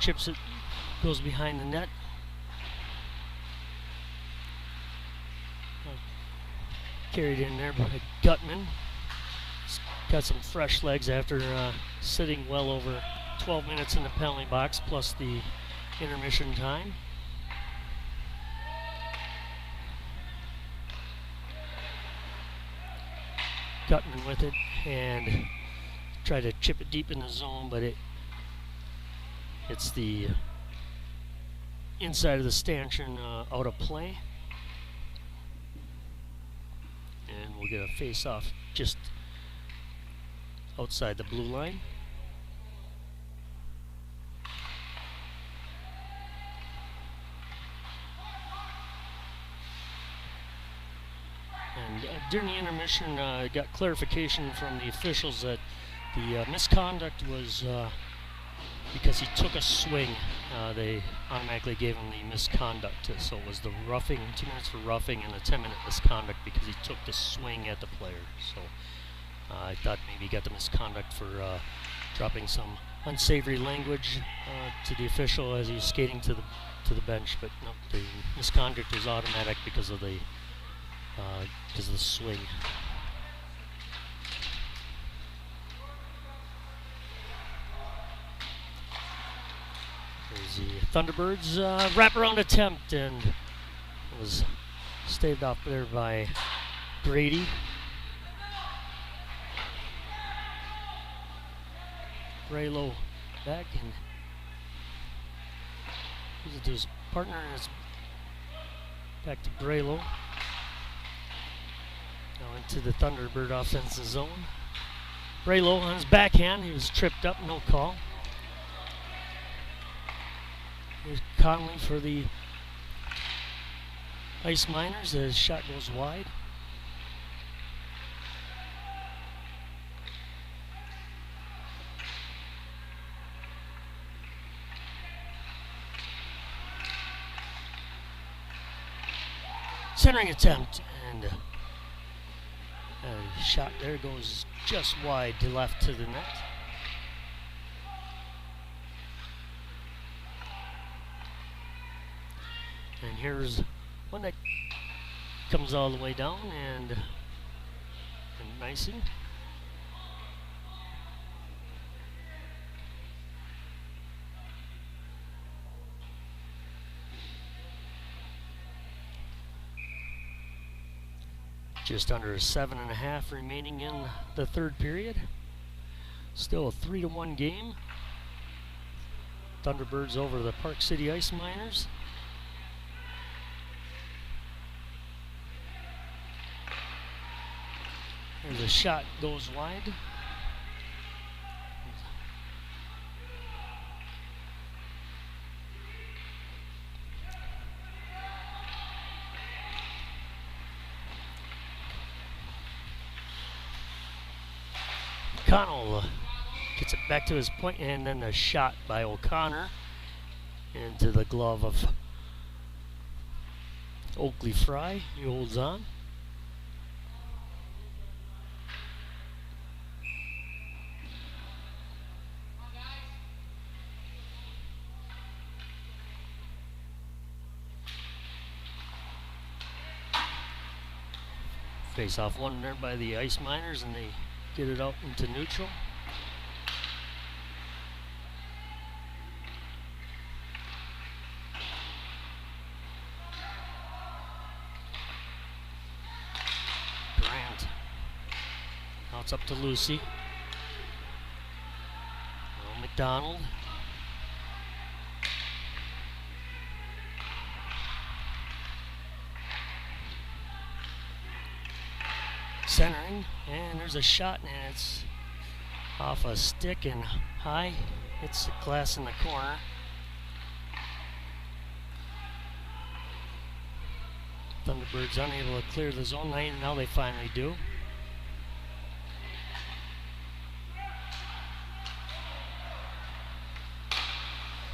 chips it, goes behind the net. carried in there by Gutman. Got some fresh legs after sitting well over 12 minutes in the penalty box plus the intermission time. Gutman with it and try to chip it deep in the zone, but it's the inside of the stanchion out of play. And we'll get a face-off just outside the blue line. And during the intermission, got clarification from the officials that the misconduct was because he took a swing. They automatically gave him the misconduct. So it was the roughing, 2 minutes for roughing, and a 10-minute misconduct because he took the swing at the player. So I thought maybe he got the misconduct for dropping some unsavory language to the official as he was skating to the bench, but no, the misconduct was automatic because of the swing. There's the Thunderbirds wraparound attempt, and it was staved off there by Grady. Braylow back and gives it to his partner, and it's back to Braylow. Now into the Thunderbird offensive zone. Braylow on his backhand, he was tripped up, no call. Here's Conley for the Ice Miners as shot goes wide. Centering attempt, and a shot there goes just wide to left to the net. And here's one that comes all the way down and icing. Just under 7.5 remaining in the third period. Still a 3-1 game. Thunderbirds over the Park City Ice Miners. There's a shot goes wide. O'Connell gets it back to his point, and then a shot by O'Connor into the glove of Oakley Fry. He holds on. Face off one there by the Ice Miners, and they get it out into neutral. Grant. Now it's up to Lucy. Now McDonald. Centering, and there's a shot, and it's off a stick and high. Hits the glass in the corner. Thunderbirds unable to clear the zone lane, and now they finally do.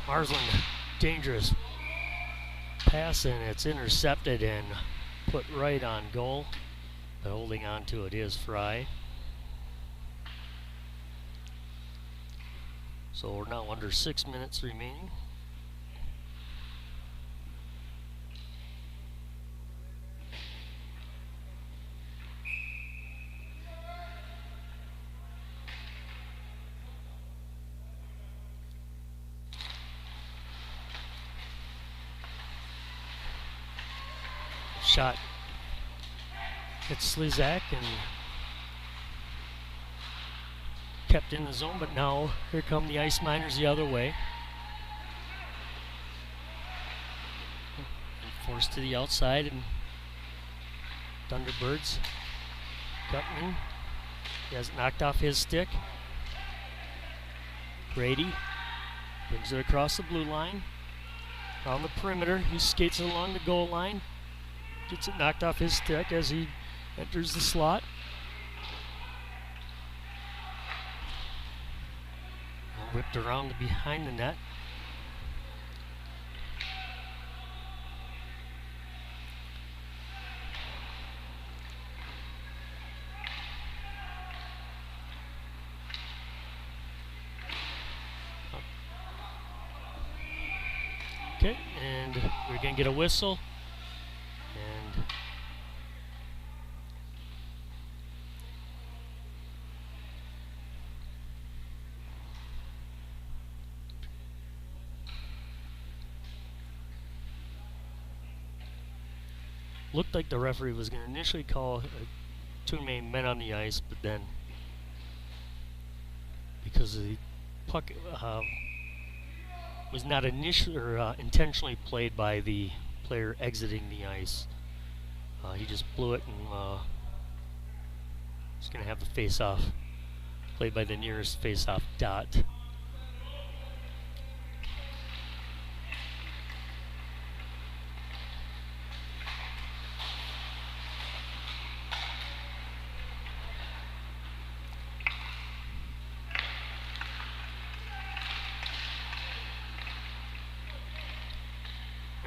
Marsland, dangerous pass, and it's intercepted and put right on goal. But holding on to it is Fry. So we're now under 6 minutes remaining. shot hits Slezak and kept in the zone, but now here come the Ice Miners the other way. And forced to the outside, and Thunderbirds. Gutman, he has knocked off his stick. Brady brings it across the blue line. On the perimeter, he skates along the goal line. Gets it knocked off his stick as he enters the slot. Whipped around to behind the net. Okay, and we're going to get a whistle. And looked like the referee was going to initially call 2 main men on the ice, but then because the puck was not initially or intentionally played by the player exiting the ice, he just blew it, and he's going to have the face-off played by the nearest face-off dot.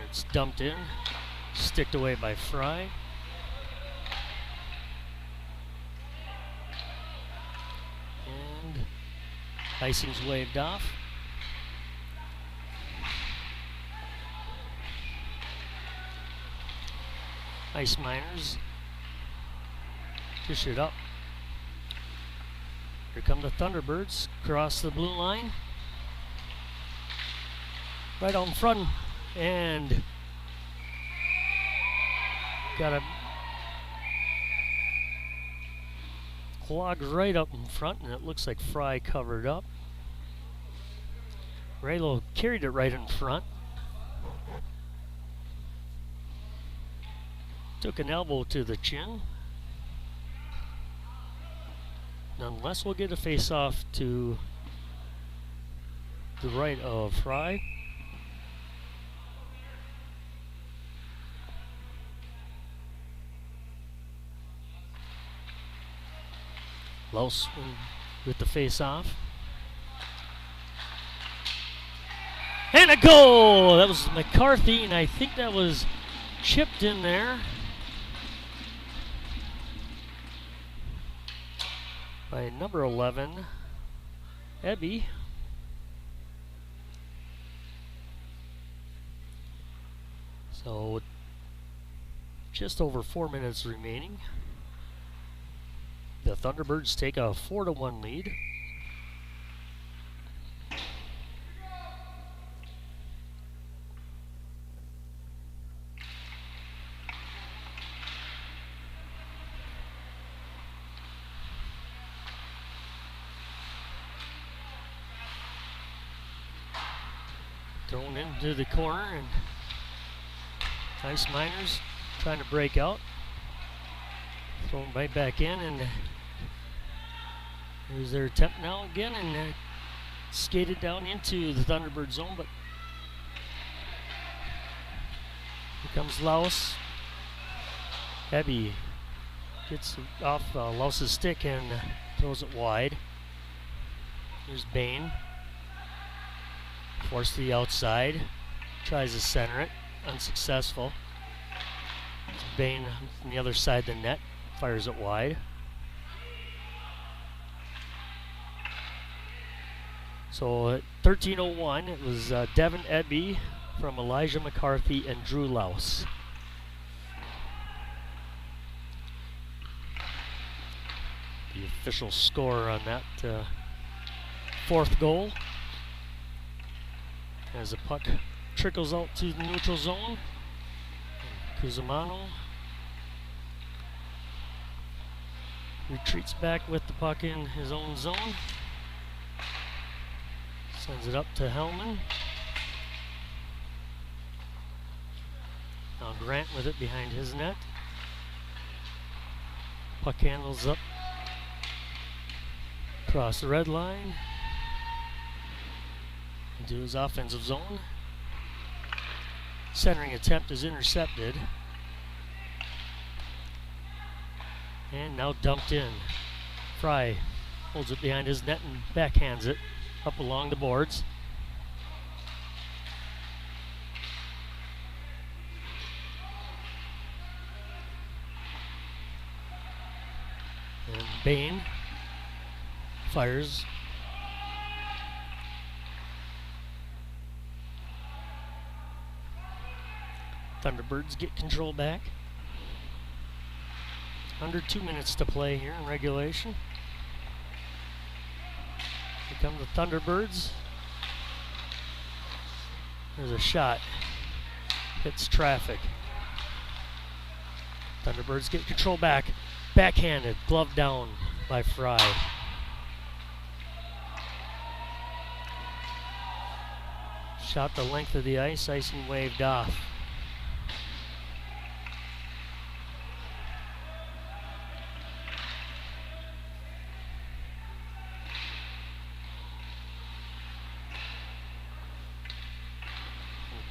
It's dumped in, sticked away by Fry. And icing's waved off. Ice Miners dish it up. Here come the Thunderbirds, cross the blue line. Right out in front. And got a clog right up in front, and it looks like Fry covered up. Raylo carried it right in front. Took an elbow to the chin. Nonetheless, we'll get a face-off to the right of Fry. Louse with the face-off. And a goal! That was McCarthy, and I think that was chipped in there by number 11, Ebby. So, just over 4 minutes remaining. The Thunderbirds take a 4-1 lead. Thrown into the corner, and Ice Miners trying to break out. Thrown right back in, and there's their attempt now again, and skated down into the Thunderbird zone, but here comes Louse. Ebby gets off Louse's stick and throws it wide. Here's Bain. Forced to the outside. Tries to center it. Unsuccessful. It's Bain on the other side of the net. Fires it wide. So at 13:01, it was Devin Ebby from Elijah McCarthy and Drew Louse. The official score on that fourth goal. As the puck trickles out to the neutral zone. Cusimano Retreats back with the puck in his own zone. Sends it up to Hellman. Now Grant with it behind his net. Puck handles up across the red line into his offensive zone. Centering attempt is intercepted. And now dumped in. Fry holds it behind his net and backhands it up along the boards. And Bain fires. Thunderbirds get control back. Under 2 minutes to play here in regulation. Here come the Thunderbirds. There's a shot. Hits traffic. Thunderbirds get control back. Backhanded. Glove down by Fry. Shot the length of the ice. Icing waved off.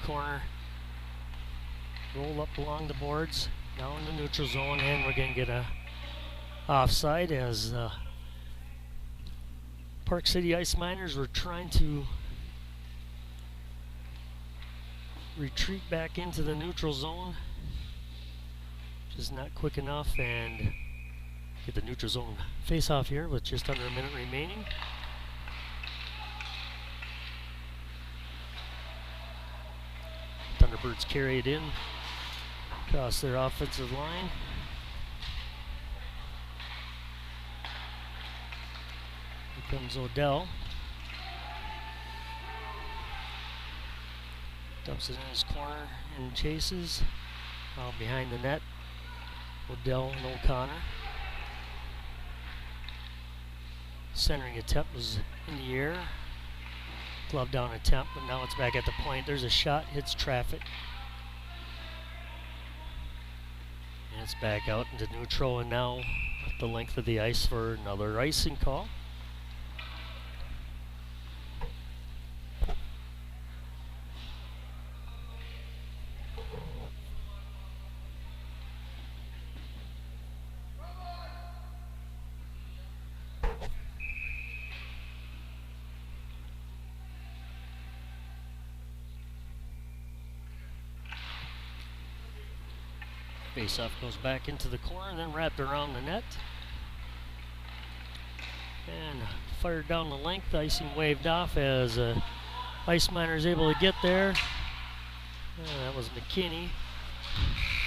Corner, roll up along the boards, now in the neutral zone, and we're going to get a offside as Park City Ice Miners were trying to retreat back into the neutral zone, just not quick enough, and get the neutral zone face off here with just under a minute remaining. Thunderbirds carry it in across their offensive line. Here comes Odell. Dumps it in his corner and chases. Now behind the net, Odell and O'Connor. Centering attempt was in the air. Glove down attempt, but now it's back at the point. There's a shot, hits traffic. And it's back out into neutral, and now the length of the ice for another icing call. Face-off goes back into the corner, then wrapped around the net. And fired down the length, icing waved off as Ice Miner is able to get there. That was McKinney.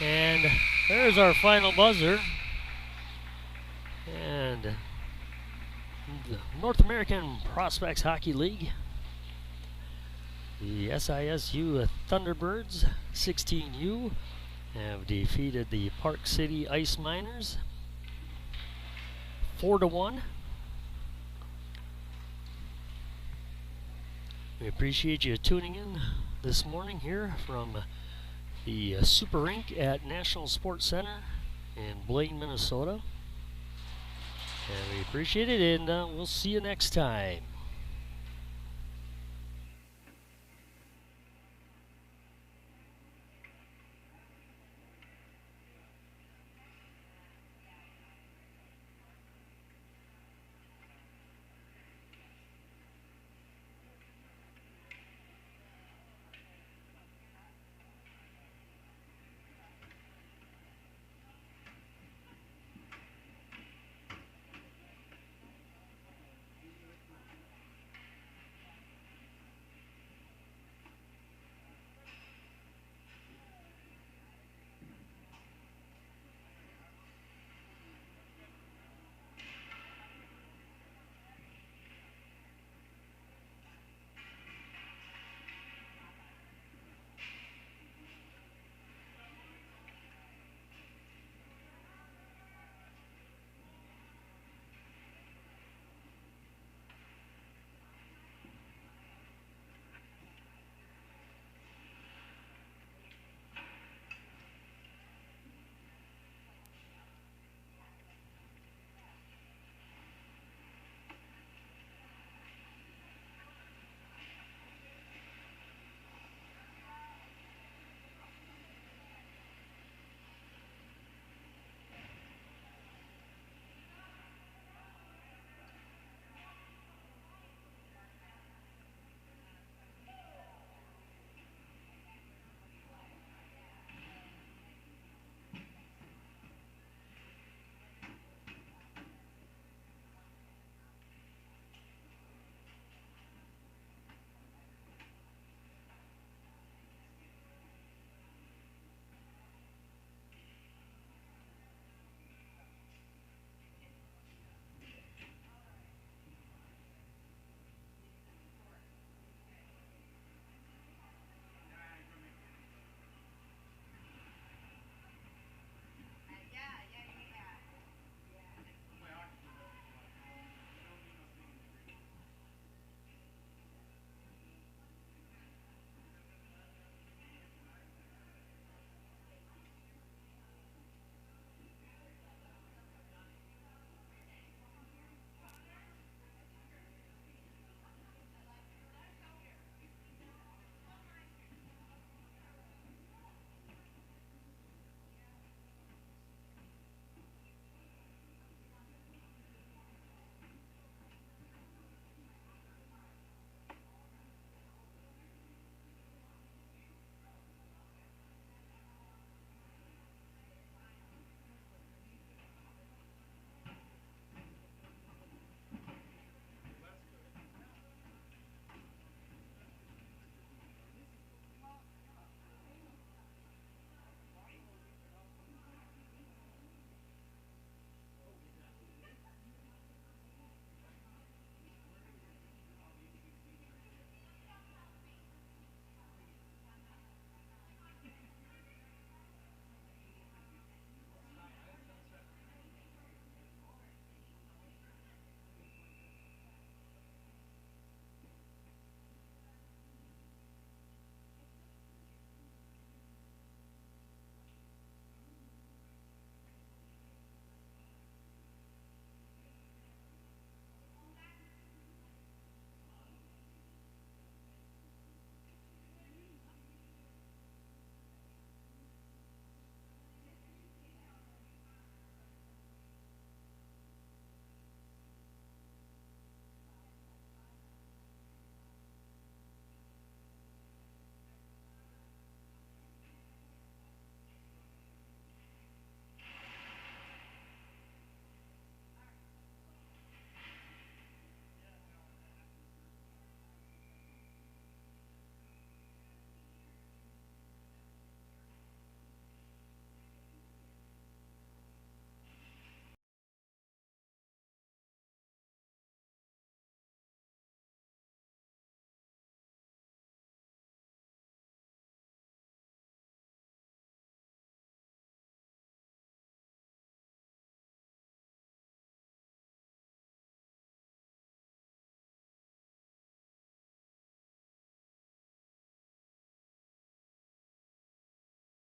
And there's our final buzzer. And the North American Prospects Hockey League, the SISU Thunderbirds 16U have defeated the Park City Ice Miners 4-1. We appreciate you tuning in this morning here from the Super Rink at National Sports Center in Blaine, Minnesota. And we appreciate it, and we'll see you next time.